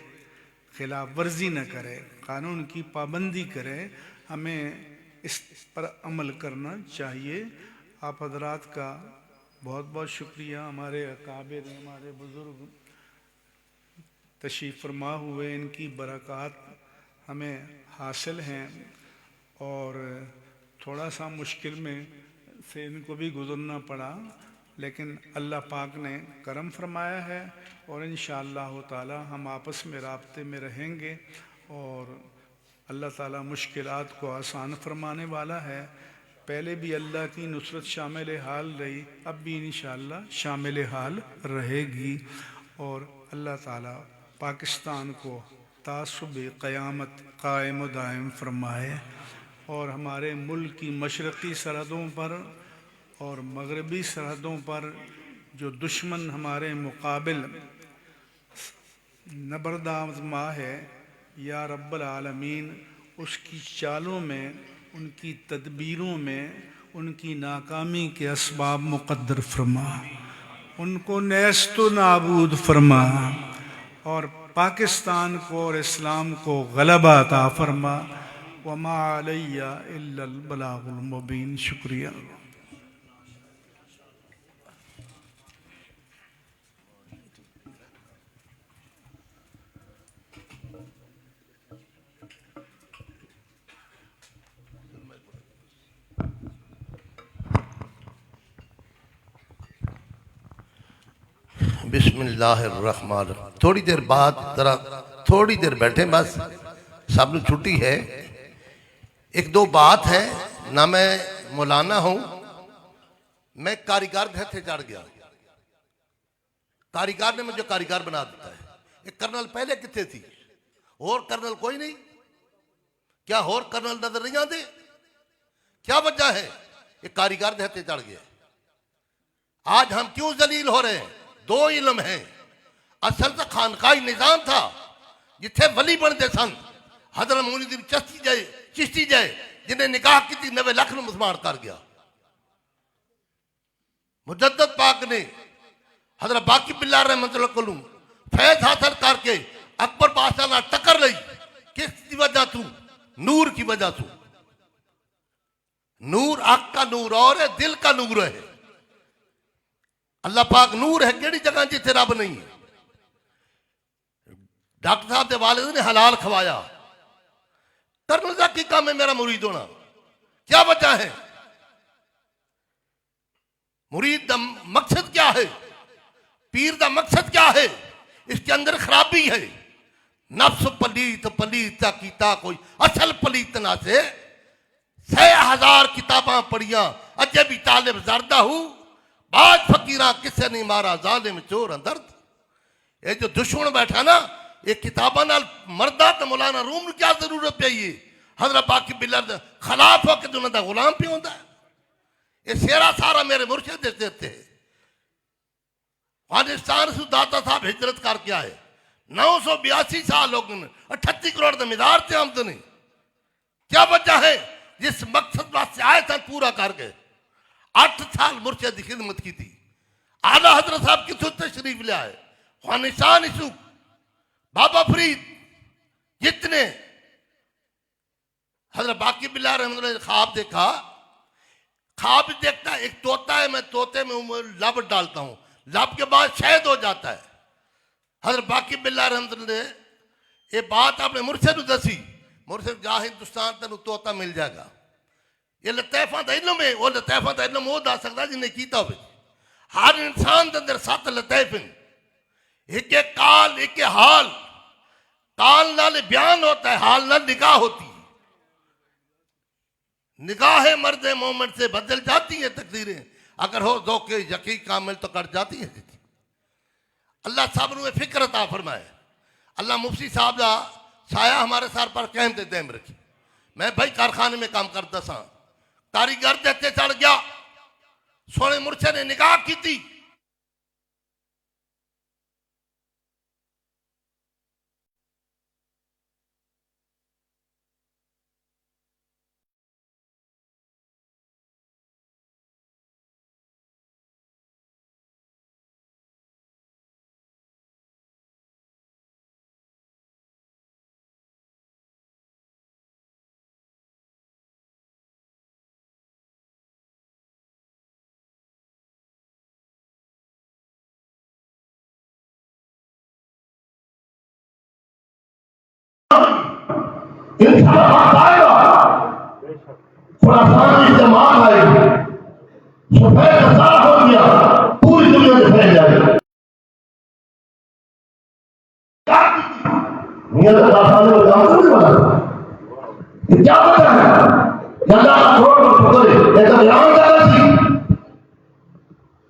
خلاف ورزی نہ کرے، قانون کی پابندی کرے۔ ہمیں اس پر عمل کرنا چاہیے۔ آپ حضرات کا بہت بہت شکریہ، ہمارے اکابر، ہمارے بزرگ تشریف فرما ہوئے، ان کی برکات ہمیں حاصل ہیں، اور تھوڑا سا مشکل میں سے ان کو بھی گزرنا پڑا، لیکن اللہ پاک نے کرم فرمایا ہے، اور انشاءاللہ تعالی ہم آپس میں رابطے میں رہیں گے، اور اللہ تعالیٰ مشکلات کو آسان فرمانے والا ہے۔ پہلے بھی اللہ کی نصرت شامل حال رہی، اب بھی انشاءاللہ شامل حال رہے گی، اور اللہ تعالیٰ پاکستان کو تا صبح قیامت قائم و دائم فرمائے، اور ہمارے ملک کی مشرقی سرحدوں پر اور مغربی سرحدوں پر جو دشمن ہمارے مقابل نبردآزما ہے، یا رب العالمین اس کی چالوں میں، ان کی تدبیروں میں، ان کی ناکامی کے اسباب مقدر فرما، ان کو نیست و نابود فرما، اور پاکستان کو اور اسلام کو غلبہ عطا فرما۔ وما علی الا البلاغ المبین۔ شکریہ۔ بسم اللہ الرحمن الرحیم۔ تھوڑی دیر بعد ذرا تھوڑی دیر بیٹھیں، بس سب نے چھٹی ہے۔ ایک دو بات ہے، نہ میں مولانا ہوں، میں کاریگر گھر سے چڑھ گیا، کاریگر نے مجھے کاریگر بنا دیتا ہے۔ ایک کرنل پہلے کتنے تھی، اور کرنل کوئی نہیں؟ کیا اور کرنل نظر نہیں آتے؟ کیا وجہ ہے؟ ایک کاریگر گھر سے چڑھ گیا۔ آج ہم کیوں ذلیل ہو رہے ہیں؟ دو علم ہیں۔ اصل تو خانقاہی نظام تھا جتھے ولی بنتے سن، حضرت معین الدین چشتی جائے جنہیں نکاح کی تھی 90 لاکھ مسلمان کر گیا۔ مجدد پاک نے حضرت باقی باللہ رحمۃ اللہ کلوں فیض حاصل کر کے اکبر بادشاہ نہ ٹکر لئی، کس کی وجہ تو؟ نور کی وجہ تو۔ نور آنکھ کا نور اور ہے، دل کا نور ہے۔ اللہ پاک نور ہے، کیڑی جگہ جتھے رب نہیں ہے۔ ڈاکٹر صاحب دے والد نے حلال کھوایا، کرنل صاحب کی کام ہے میرا مرید ہونا، کیا وجہ ہے؟ مرید دا مقصد کیا ہے؟ پیر دا مقصد کیا ہے؟ اس کے اندر خرابی ہے۔ نفس پلیت کیتا کوئی اصل پلیت نہ سے 6000 کتاباں پڑھیاں، اجے بھی طالب زردہ ہوں، بعض فقیراں کسے نہیں مارا ظالم چور اندرد۔ یہ جو دشمن بیٹھا نا، یہ کتاباں نال مردہ تو مولانا روم کیا ضرورت پہ یہ حضرت باقی بلر خلاف ہو کے انہوں دا غلام پہ ہوندہ ہے۔ یہ سیرا سارا میرے مرشد دیتے ہیں۔ افغانستان سے داتا صاحب ہجرت کر کے آئے، 982 سال لوگوں نے 38 کروڑ دا مزار تھے آمدنی۔ کیا وجہ ہے؟ جس مقصد واسطے آئے تھا پورا کر گئے۔ 8 سال مرشد کی خدمت کی تھی۔ اعلیٰ حضرت صاحب کی سوچ تشریف لے آئے، خوانشان اسو بابا فرید جتنے حضرت باقی باللہ رحمۃ اللہ نے خواب دیکھا، خواب دیکھتا ہے ایک طوطا ہے، میں طوطے میں لب ڈالتا ہوں، لب کے بعد شہد ہو جاتا ہے۔ حضرت باقی باللہ رحمۃ اللہ نے یہ بات آپ نے مرشد دسی، مرشد جا ہندوستان تینوں طوطا مل جائے گا۔ یہ لطیفہ دا علم ہے، وہ لطیفہ دا علم وہ دا سکتا جنہیں کیتا ہوئے۔ ہر انسان دے اندر 7 لطیف ہیں، ایک کال، ایک حال۔ کال نال بیان ہوتا ہے، حال نال نگاہ ہوتی ہے۔ نگاہ مرد مومن سے بدل جاتی ہیں تقدیریں، اگر ہو ذوق یقین کامل تو کٹ جاتی ہیں۔ اللہ صاحب نے فکر عطا فرمائے، اللہ مفتی صاحب دا سایہ ہمارے سار پر قائم دے دائم رکھی۔ میں بھائی کارخانے میں کام کرتا سا، کاریگر دیتے چڑھ گیا، سونے مرشد نے نگاہ کی تھی، انسان وقت آئے گا خراسان کی جماعت آئے گی، سفید اثار ہو گیا، پوری دنیا میں پھیل جائے گا. میاں خراسان نے کام نہیں بنا، یہ کیا وجہ ہے؟ جنگا چھوڑ کر چھوڑے ایسا بیان کر رہی تھی.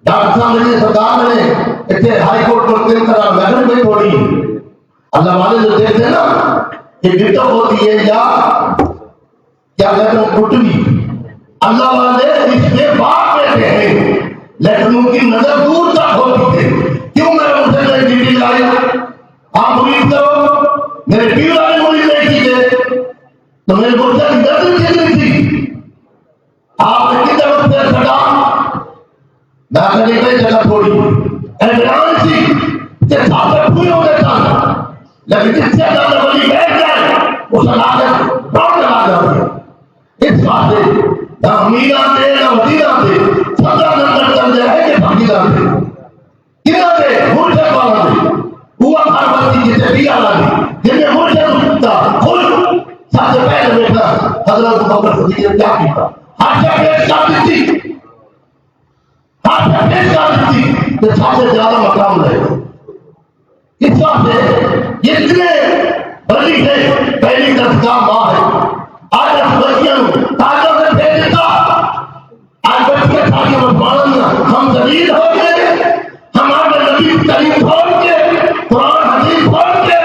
ڈاکٹر صاحب نے سرکار نے اتنے ہائی کورٹ کو تین طرح محکمے میں چھوڑی. اللہ والے جو دیکھتے ہیں نا کہ ڈٹو ہوتی ہے یا کیا کہتے ہیں کٹوی، اللہ والے اس میں بات بیٹھے ہیں لیکن ان کی نظر دور تک ہوتی ہے. کیوں میں ان سے میں ڈیوٹی لائی؟ آپ امید کرو میرے ٹی وی والے مرید نہیں تھے تو میرے مرشد کی نظر کتنی تھی؟ آپ نے کتنے وقت سے سٹا میں کہیں کئی جگہ چھوڑی اعلان سی کہ ساتھ پوری ہو گئے تھا لیکن جس سے زیادہ بڑی بیٹھ جائے اس علاقے پاؤں لگا جاتے. اس واسطے نہ امیر آتے نہ وزیر آتے، سدا نظر چل جائے کہ باقی آتے کنہ دے مرشد والا دے ہوا ہر بچی جسے بھی آلا دے جن میں مرشد سکتا خود سب سے پہلے بیٹھا حضرت بکر صدیق نے کیا کیا؟ ہر شاہ پیش کر دیتی، ہر شاہ پیش کر دیتی کہ سب سے زیادہ مقام رہے. اس واسطے یہ اتنے بڑی ہے پہلی دستگاہ ماں ہے. آج اس بچیاں تاجوں سے بھیج دیتا، آج بچیاں تاجوں میں ماننا ہم ذلیل ہو گئے. ہمارے نبی کریم چھوڑ کے قرآن حدیث چھوڑ کے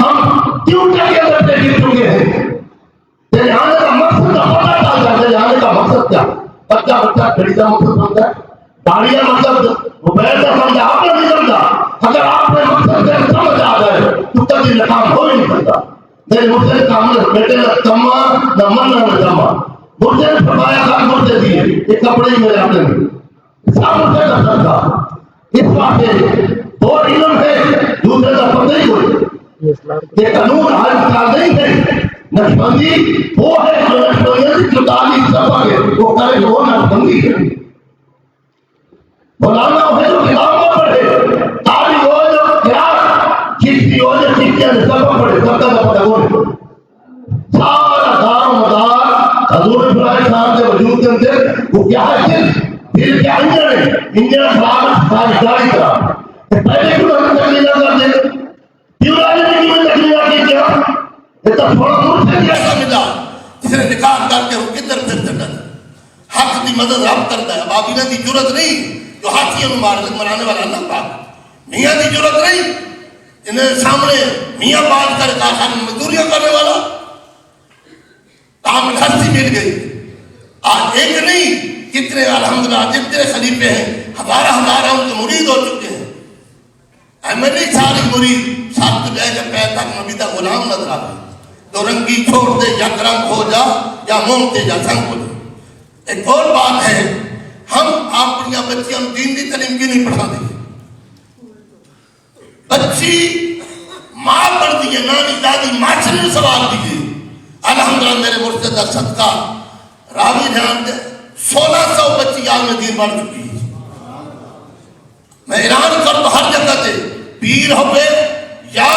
ہم کیوں کے اندر سے گر چکے ہیں؟ تیرے آنے کا مقصد کا پتہ چل جاتا ہے. آنے کا مقصد کیا؟ بچہ خریدا مقصد بنتا ہے، داڑیاں مقصد وہ بیٹھ کا سمجھا، آپ نے نہیں سمجھا. اگر آپ نے مقصد سے سمجھ آ گئے تو کبھی ناکام ہو ہی نہیں سکتا. میرے مرشد کا ہم نے بیٹے نہ کما نہ مرنا نہ جما. مرشد نے فرمایا کام مرشد دیے یہ کپڑے ہی میرے اپنے سب مرشد کا سر تھا. اس واسطے دو علم ہے، دوسرے کا پتہ ہی کوئی یہ قانون حل کا نہیں ہے. نقشبندی وہ ہے جو نقشبندی جو تعلیم سبق ہے وہ کرے وہ نقشبندی ہے. مولانا ہے جو کتابوں پڑھے، تعلیم ہو جو قیاس چیزی ہو جو چیزیں سبق پڑھے، سب کا پتہ ہو. سارا دار و مدار حضور ابراہیم صاحب کے وجود کے اندر وہ کیا ہے؟ دل کے انجن ہے. انجن خراب ساری گاڑی خراب. پہلے کیوں ہم تکلیف کر دیں؟ کیوں راجے کی میں تکلیف کی کیا؟ اتنا تھوڑا دور سے کیا سمجھا جس نے نکاح کر کے وہ کدھر پھر سکتا ہے. حق کی مدد رب کرتا ہے. اب آبینہ کی ضرورت نہیں جو ہاتھیوں میں مرانے والا اللہ پاک. میاں کی ضرورت نہیں انہیں سامنے میاں بات کر کارخانے میں مزدوریاں کرنے والا. کام ہستی مل گئی. آج ایک نہیں کتنے الحمدللہ جتنے خلیفے ہیں ہزارہ ان کے مرید ہو چکے ہیں. میری ساری مرید ساتھ لے کے پیر تک نبی کا غلام نظر آ گئی. دو رنگی چھوڑ دے یا رنگ ہو جا یا موم دے یا سنگ ہو جا. ایک اور بات ہے ہم اپنی بچیاں دین کی تعلیم کی نہیں پڑھا دیں. بچی ماں پڑھتی ہے، نانی دادی ماں سے سوال دیجیے. الحمدللہ میرے مرشد کا صدقہ راوی دھیان دے 1600 بچی عالم دین بڑھ چکی ہے. میں اعلان کرتا ہر جگہ سے پیر ہوئے یا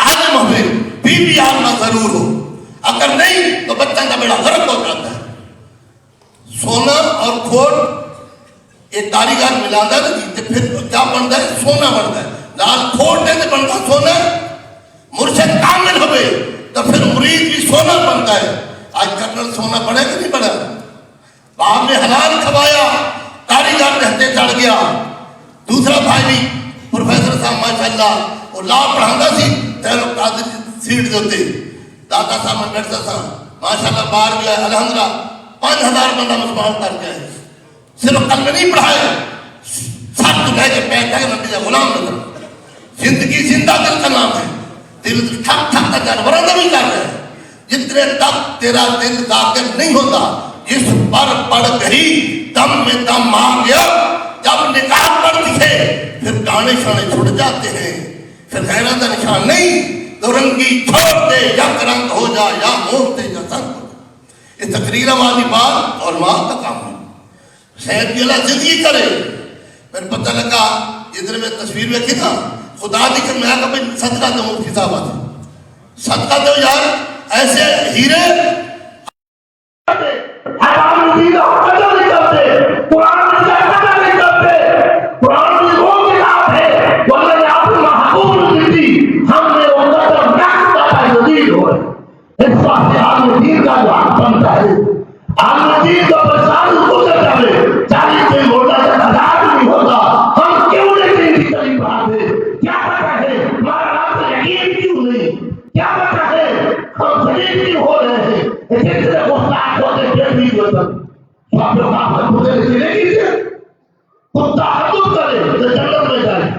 عالم ہوئے بی عالمہ ضرور ہو. اگر نہیں تو بچہ کا بیڑا غرق ہو جاتا ہے. سونا اور کھوٹ ایک کاریگر ملاتا ہے جی پھر کیا بنتا ہے؟ سونا بنتا ہے. لال کھوٹ سے بنتا سونا. مرشد کامل ہوئے تو پھر مرید بھی سونا بنتا ہے. آج کرنل سونا پڑے کہ نہیں پڑا؟ باپ نے حلال کھوایا، کاریگر رہتے چڑھ گیا. دوسرا بھائی بھی پروفیسر صاحب ماشاءاللہ وہ لا پڑھاتا سی تیروں قاضی سیٹ دیتے. دادا صاحب میں بیٹھتا تھا ماشاءاللہ باہر گیا الحمدللہ 5000 بندہ مسلمان کر کے آئے. صرف کل میں نہیں پڑھائے سب تو لے کے پیر تک نبی کا غلام نظر. زندگی زندہ دل کا نام ہے. دل ٹھک ٹھک کا جانوروں کا بھی کر رہے ہیں. جتنے تک تیرا دل ذاکر نہیں ہوتا اس پر پڑ گئی دم میں دم آ گیا. جب نکاح پڑتی ہے پھر گانے شانے چھوڑ جاتے ہیں. پھر غیرت کا نشان نہیں. دو رنگی چھوڑ دے یک رنگ ہو جا یا موم دے یا سنگ ہو جا. یہ تقریر والی بات اور ماں کا کام ہے. شاید بھی اللہ زندگی کرے. پھر پتہ لگا ادھر میں تصویر میں تھا خدا دی کر میں آگا بھائی صدقہ دو مفتی صاحب آتے صدقہ دو یار. ایسے ہیرے حرام نبی کا قدر نہیں کرتے، قرآن کا قدر نہیں کرتے، قرآن کی وہ کتاب ہے جو اللہ نے اپنے محبوب نے دی تھی، ہم نے وہ قدر رکھتا ہے جدید ہوئے. اس واسطے عالم دین کا جو حق بنتا ہے، عالم دین کا پریشان گزر جائے، چالیس دن ہوتا ہے ہزار نہیں ہوتا، ہم کیوں نہیں دین کی تعلیم پڑھاتے؟ کیا پتہ ہے ہمارا رب سے یقین کیوں نہیں؟ کیا پتہ ہے ہم ذلیل کیوں ہو رہے ہیں؟ جس سے گفتار ہوتے پھر بھی جو تک آپ لوگ آپ کو مجھے چلے کیجیے کتا حدود کرے تو جنت میں جائے.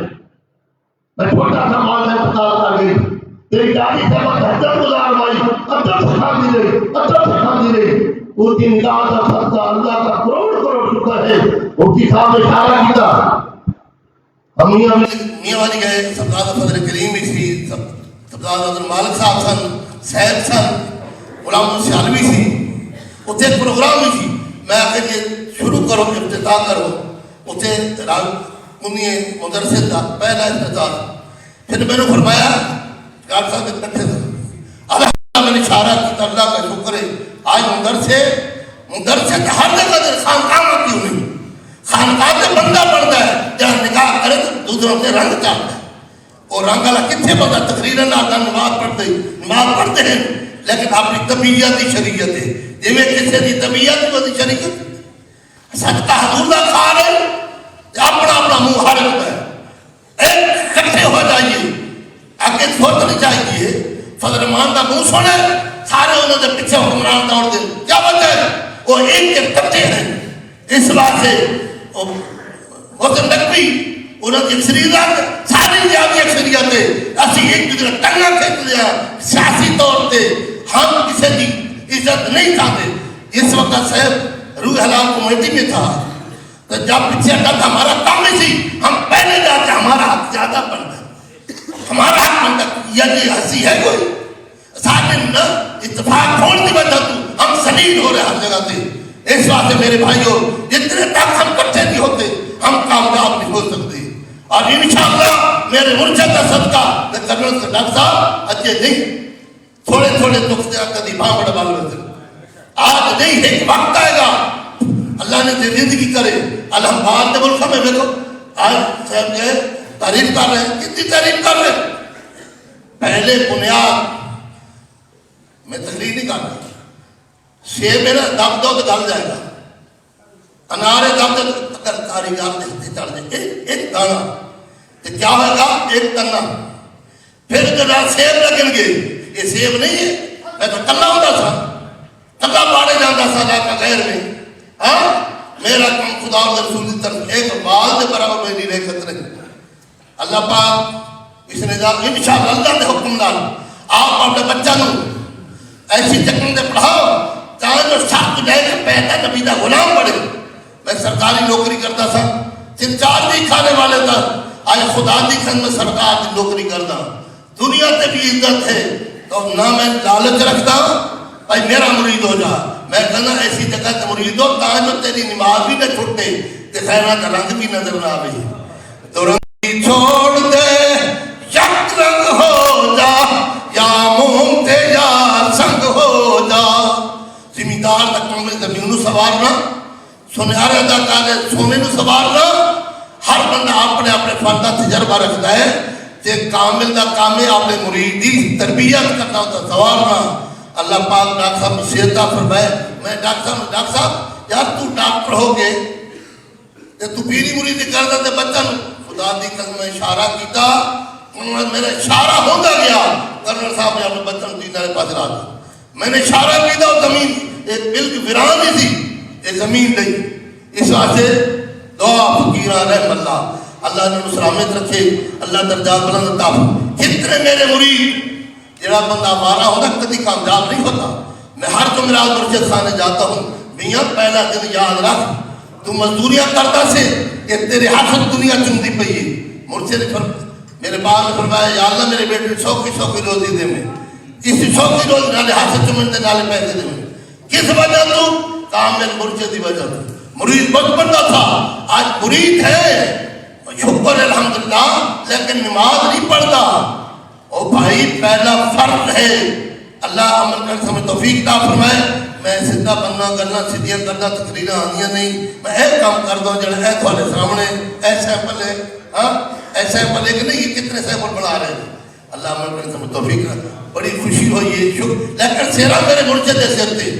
میں چھوٹا سا مال میں پتا آتا گئی تیری دادی سے میں حجت گزار بھائی ادب سکھا دی رہی اس کی نگاہ کا خرچہ اللہ کا کروڑ شکر ہے. مفتی صاحب نے اشارہ کیا ہم میاں والی گئے سردار فضل کریم بھی سی سردار عبد المالک صاحب سن صاحب سن غلام سیالوی سی اتنے ایک پروگرام بھی سی. میں آخر یہ شروع کرو افتتاح کرو اتنے انہیں مدرسے کا پہلا افتتاح. پھر میں نے فرمایا ڈاکٹر صاحب اکٹھے تھے الحمدللہ میں نے اشارہ کیا اللہ کا شکر ہے آج مدرسے ہر جگہ خانقاہ کیوں نہیں خانقاہ سے بندہ پڑتا ہے جہاں نکاح کرے تو دوسروں سے رنگ چاہتا ہے اور رنگ والا کتنے پتا تقریرن آتا نماز پڑھتے ہیں لیکن اپنی طبیعت ہی شریعت ہے جی میں کسی کی طبیعت ہی وہی شریعت صدقہ حضور کا کھا رہے اپنا منہ ہر ہوتا ہے. ایک کٹھے ہو جائیے آگے سوچنی چاہیے فضل رحمان کا منہ سنے سارے انہوں نے پیچھے حکمران دوڑ دیں کیا وجہ ہے وہ ایک کے کٹھے ہیں. اس بات سے حسن نقوی انہوں نے اکثریت ساری جامعی اکثریت ہے اسی ایک دوسرے ٹنگا کھینچ لیا سیاسی طور پہ ہم کسی کی عزت نہیں چاہتے. اس وقت صاحب روح حلال کمیٹی میں تھا تو جب پیچھے ہٹا تھا ہمارا کام میں سی ہم پہلے جاتے ہمارا حق زیادہ بنتا ہمارا حق بنتا یہ ہنسی ہے کوئی ساتھ اتفاق چھوڑ دی وجہ تو ہم سلیل ہو رہے ہر جگہ سے. اس واسطے میرے بھائیوں جتنے تک ہم کٹھے نہیں ہوتے ہم کامیاب نہیں ہو سکتے. اور انشاءاللہ میرے مرشد کا صدقہ میں کرنل سے ڈاکٹر صاحب اچھے نہیں تھوڑے دکھ سے کدی بھاں بڑا بال ہوتے آج نہیں ایک وقت آئے گا اللہ نے زندگی کرے الحمد کے ملک میں دیکھو آج صاحب جو ہے تعریف کر رہے ہیں کتنی تعریف کر رہے ہیں. پہلے بنیاد میں تقریر نہیں کر رہا سیب ہے نا دب دو تو گل جائے گا انارے دب دو اگر کاریگر دیکھتے چڑھ جائے ایک دانا تو کیا ہوئے گا ایک تنہ پھر جب سیب لگیں گے یہ سیب نہیں ہے میں تو کلا ہوتا تھا کلا پاڑے جانا تھا علاقہ غیر میں ہاں میرا کام خدا اور رسول کی طرف ایک بال دے برابر میں نہیں رہ خطرے. اللہ پاک اس نے انشاءاللہ اللہ کے حکم نال آپ اپنے بچہ نو ایسی چکن دے پڑھاؤ چاہے جو ساتھ جائے کہ پہتا نبی دا غلام پڑے. میں سرکاری نوکری کرتا تھا 3-4 دی کھانے والے تھا آج خدا دی کھن میں سرکار دی نوکری کرتا دنیا تے بھی عزت ہے تو نہ میں لالچ رکھتا بھائی میرا مرید ہو جا میں کہنا ایسی جگہ تے مرید ہو تاں جو تیری نماز بھی نہ چھوٹے تے خیرہ کا رنگ بھی نظر نہ آوے تو رنگ چھوڑ دے یک رنگ ہو جا یا موم تے یا سنگ ہو جا. زمیندار دا کام ہے زمین نو سوارنا سنیارے دا کام ہے سونے نو سوارنا. ہر بندہ اپنے فن کا تجربہ رکھتا ہے تے کامل دا کام ہے اپنے مرید دی تربیت کرنا ہوتا سوارنا. اللہ پاک ڈاکٹر صاحب صحت عطا فرمائے. میں ڈاکٹر صاحب یار تو ڈاکٹر ہو گئے تے تو پیری مرید کردا تے بچہ نو خدا دی قسم میں اشارہ کیتا میرا اشارہ ہوتا گیا کرنل صاحب نے اپنے بچوں کو دین پاس لا دیا. میں نے اشارہ کیا وہ زمین ایک ملک ویران ہی تھی یہ زمین نہیں. اس واسطے دعا فقیرہ رحم اللہ اللہ نے سلامت رکھے اللہ درجات بلند عطا فرمائے. کتنے میرے مرید جڑا بندہ ہمارا ہوتا کبھی کامیاب نہیں ہوتا. میں ہر جمعرات مرشد خانے جاتا ہوں میاں پہلا دن یاد رکھ تو مزدوریاں کرتا سے کہ تیرے ہاتھ دنیا چمتی پئی ہے. مرشد میرے باپ نے فرمایا یا اللہ میرے بیٹے 100 کی روزی دے میں اس 100 کی روزی نالے ہاتھ چمن دے نالے پیسے دے میں کس وجہ تو کامل مرشد کی وجہ تو مرید بچپن کا تھا آج مرید ہے شکر الحمدللہ لیکن نماز نہیں پڑھتا. او بھائی پہلا فرض ہے اللہ عمل کرنے سے ہمیں توفیق عطا فرمائے. میں سیدھا بننا گلنا سیدھیاں کرنا تقریریں آندیاں نہیں. میں ایک کام کر دوں جڑا ہے تھوڑے سامنے اے سیمپل ہے. ہاں اے سیمپل ہے کہ نہیں, یہ کتنے سیمپل بنا رہے ہیں. اللہ عمل کرنے سے ہمیں توفیق عطا. بڑی خوشی ہوئی ہے شکر. لیکن سیرا میرے مرشد دے سر تے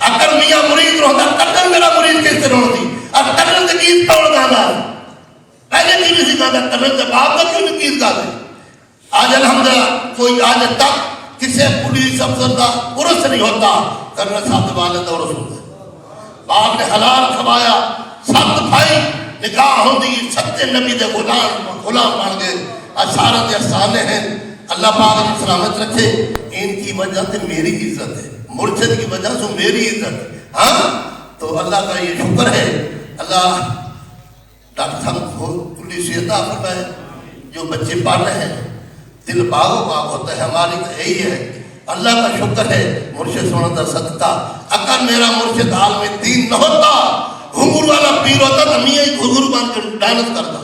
اگر میاں مرید رہتا تکر میرا مرید کس طرح ہوتی. اب تکر سے گیت توڑ گانا پہلے کی بھی سکھاتا تکر سے باپ کا کیوں نہیں گیت گاتے. آج الحمدللہ کوئی آج تک کسی پولیس افسر کا عرس نہیں ہوتا کرنا صاحب والد اور عرس ہوتا ہے. باپ نے حلال کھوایا, 7 بھائی نکاح ہوتی, 7 نبی دے غلام بن گئے. اشارہ دے افسانے ہیں. اللہ پاک نے سلامت رکھے. ان کی وجہ سے میری عزت ہے, مرشد کی وجہ سے میری عزت ہے. ہاں تو اللہ کا یہ شکر ہے. اللہ ڈاکٹر صاحب کو کلی صحت عطا فرمائے. جو بچے پڑھ رہے ہیں دل باغ و باغ ہوتا ہے. ہماری تو یہی ہے. اللہ کا شکر ہے مرشد سونا دا صدقہ. اگر میرا مرشد عالم دین نہ ہوتا, گھنگرو والا پیر ہوتا تو میاں ہی گھنگرو بن کر ڈانس کرتا.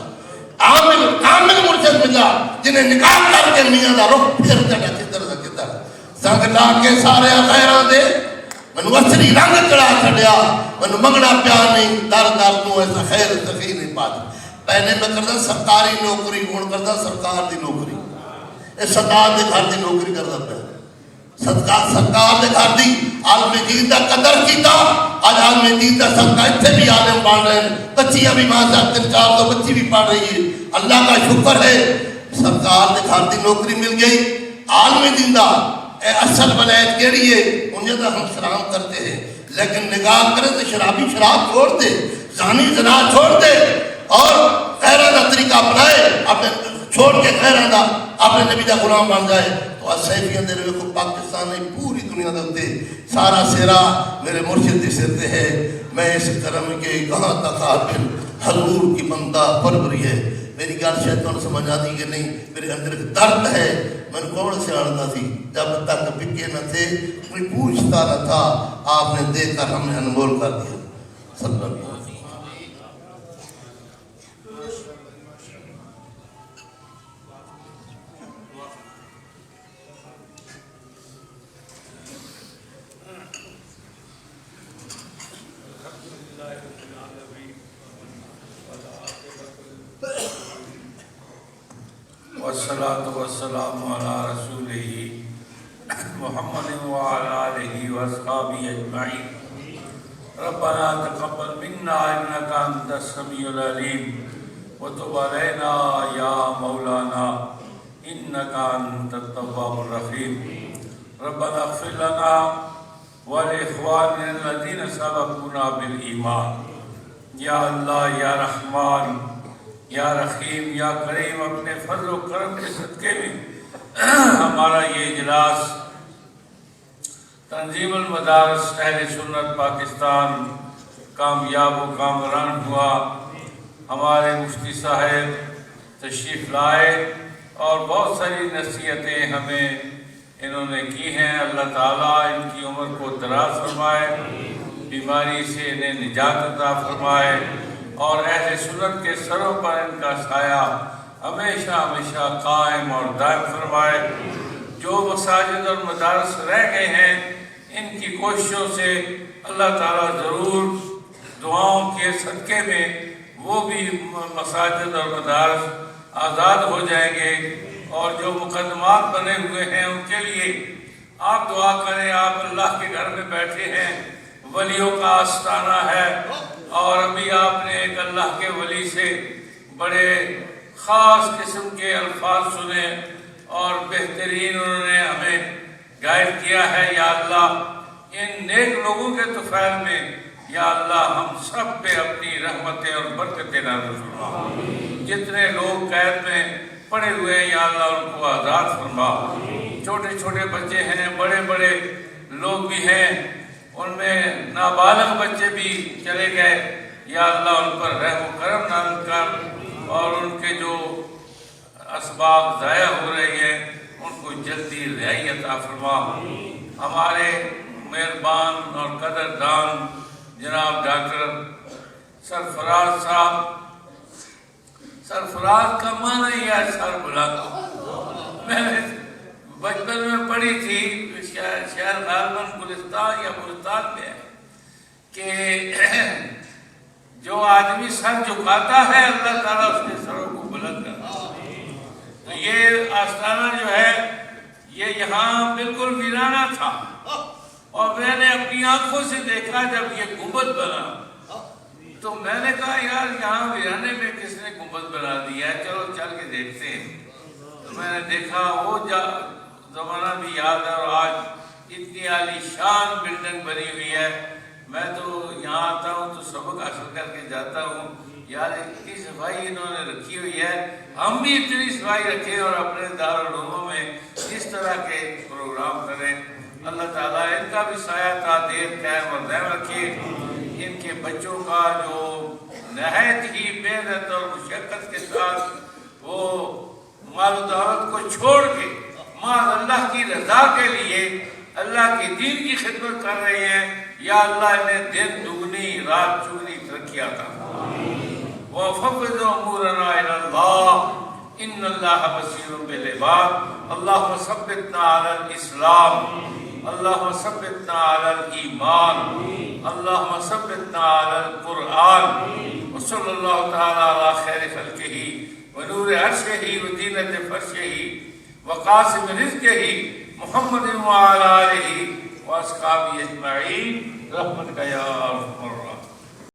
عامل کامل مرشد ملا جنہیں نکاح کر کے میاں دا رخ پھر چڑھا کدھر دا کدھر. سنگ لا کے سارے خیران دے مینوں وسری رنگ چڑھا چھڈیا. مینوں منگنا پیا نہیں, در در تو ایسا خیر سخی نہیں پاتا. پہلے میں کردا سرکاری نوکری, ہن کردا سرکار دی نوکری. اے سرکار دے گھر دی نوکری کردا پیا. سرکار دے گھر دی عالم دین دا قدر کیتا. آج عالم دین دا صدقہ اتنے بھی عالم پڑھ رہے ہیں. بچیاں بھی ماشاء اللہ 3-4 بچی بھی پڑھ رہی ہے. اللہ کا شکر ہے سرکار دے گھر دی نوکری مل گئی. عالم دین دا اے اصل ولایت کیڑی ہے انہیں تو ہم سلام کرتے ہیں. لیکن نگاہ کریں تو شرابی شراب چھوڑ دے, زانی زنا چھوڑ دے اور خیرہ دا طریقہ اپنائے, اپنے چھوڑ کے خیرہ دا اپنے نبی دا غلام بن جائے. تو سیفیاں دے رہے کو پاکستان نے پوری دنیا دے ہوتے سارا سیرا میرے مرشد دے سر دے ہے. میں اس کرم کے کہاں تک حاصل حضور کی بندہ پروری ہے. میری گل شاید تو سمجھ آتی کہ نہیں. میرے اندر ایک درد ہے. میں نے کون سے آڑنا تھی جب تک پکے نہ تھے, کوئی پوچھتا نہ تھا. آپ نے دے کر ہم نے انمول کر دیا. صلی اللہ علیہ وسلم. والصلاة والسلام على رسوله محمد وعلى آله وأصحابه أجمعين. ربنا تقبل منا إنك أنت السميع العليم وتب علينا يا مولانا إنك أنت التواب الرحيم. ربنا اغفر لنا ولإخواننا الذين سبقونا بالإيمان. یا اللہ یا رحمان یا رحیم یا کریم, اپنے فضل و کرم کے صدقے میں ہمارا یہ اجلاس تنظیم المدارس اہل سنت پاکستان کامیاب و کامران ہوا. ہمارے مفتی صاحب تشریف لائے اور بہت ساری نصیحتیں ہمیں انہوں نے کی ہیں. اللہ تعالیٰ ان کی عمر کو دراز فرمائے, بیماری سے انہیں نجات عطا فرمائے اور اہل سنت کے سروں پر ان کا سایہ ہمیشہ ہمیشہ قائم اور دائم فرمائے. جو مساجد اور مدارس رہ گئے ہیں ان کی کوششوں سے اللہ تعالیٰ ضرور دعاؤں کے صدقے میں وہ بھی مساجد اور مدارس آزاد ہو جائیں گے. اور جو مقدمات بنے ہوئے ہیں ان کے لیے آپ دعا کریں. آپ اللہ کے گھر میں بیٹھے ہیں, ولیوں کا آستانہ ہے, اور ابھی آپ نے ایک اللہ کے ولی سے بڑے خاص قسم کے الفاظ سنے اور بہترین انہوں نے ہمیں گائیڈ کیا ہے. یا اللہ ان نیک لوگوں کے طفیل میں یا اللہ ہم سب پہ اپنی رحمتیں اور برکتیں نازل فرما. جتنے لوگ قید میں پڑے ہوئے ہیں یا اللہ ان کو آزاد فرما. چھوٹے چھوٹے بچے ہیں, بڑے بڑے لوگ بھی ہیں, ان میں نابالغ بچے بھی چلے گئے. یا اللہ ان پر رحم و کرم نازل کر اور ان کے جو اسباب ضائع ہو رہی ہیں ان کو جلدی رہائی عطا فرما. ہمارے مہربان اور قدردان جناب ڈاکٹر سرفراز صاحب, سرفراز کا معنی ہی ہے سر بلند. بچپن میں پڑھی تھی، شہر غالباً گلستان یا ملتان میں ہے کہ جو آدمی سر جھکاتا ہے اللہ تعالیٰ اس کے سروں کو بلند کرتا ہے۔ تو یہ آستانہ جو ہے یہ یہاں بالکل ویرانہ تھا، اور میں نے اپنی آنکھوں سے دیکھا جب یہ گنبد بنا تو میں نے کہا یار یہاں ویرانے میں کس نے گنبد بنا دیا ہے، چلو چل کے دیکھتے ہیں۔ تو میں نے دیکھا وہ زمانہ بھی یاد ہے، اور آج اتنی عالی شان بلڈنگ بنی ہوئی ہے۔ میں تو یہاں آتا ہوں تو سبق حاصل کر کے جاتا ہوں، یار اتنی صفائی انہوں نے رکھی ہوئی ہے، ہم بھی اتنی صفائی رکھیں اور اپنے دارالعلوموں میں اس طرح کے پروگرام کریں۔ اللہ تعالیٰ ان کا بھی سایہ تا دیر قائم اور دائم رکھے، ان کے بچوں کا جو نہایت ہی محنت اور مشقت کے ساتھ وہ مال و دولت کو چھوڑ کے مال اللہ کی رضا کے لیے اللہ کے دین کی خدمت کر رہے ہیں، یا اللہ انہیں دن دگنی رات چگنی ترقی عطا فرمائے۔ وَفَوِّضْ أُمُورَنَا إِلَى اللَّهِ إِنَّ اللَّهَ بَصِيرٌ بِالْعِبَادِ اللهم ثبتنا على الإسلام، اللهم ثبتنا على الإيمان، اللهم ثبتنا على القرآن، وصلى الله تعالى على خير خلقه ونور عرشه وزينة فرشه وقاسم رزقه محمد وعلى آله وأصحابه أجمعين برحمتك يا أرحم الراحمين۔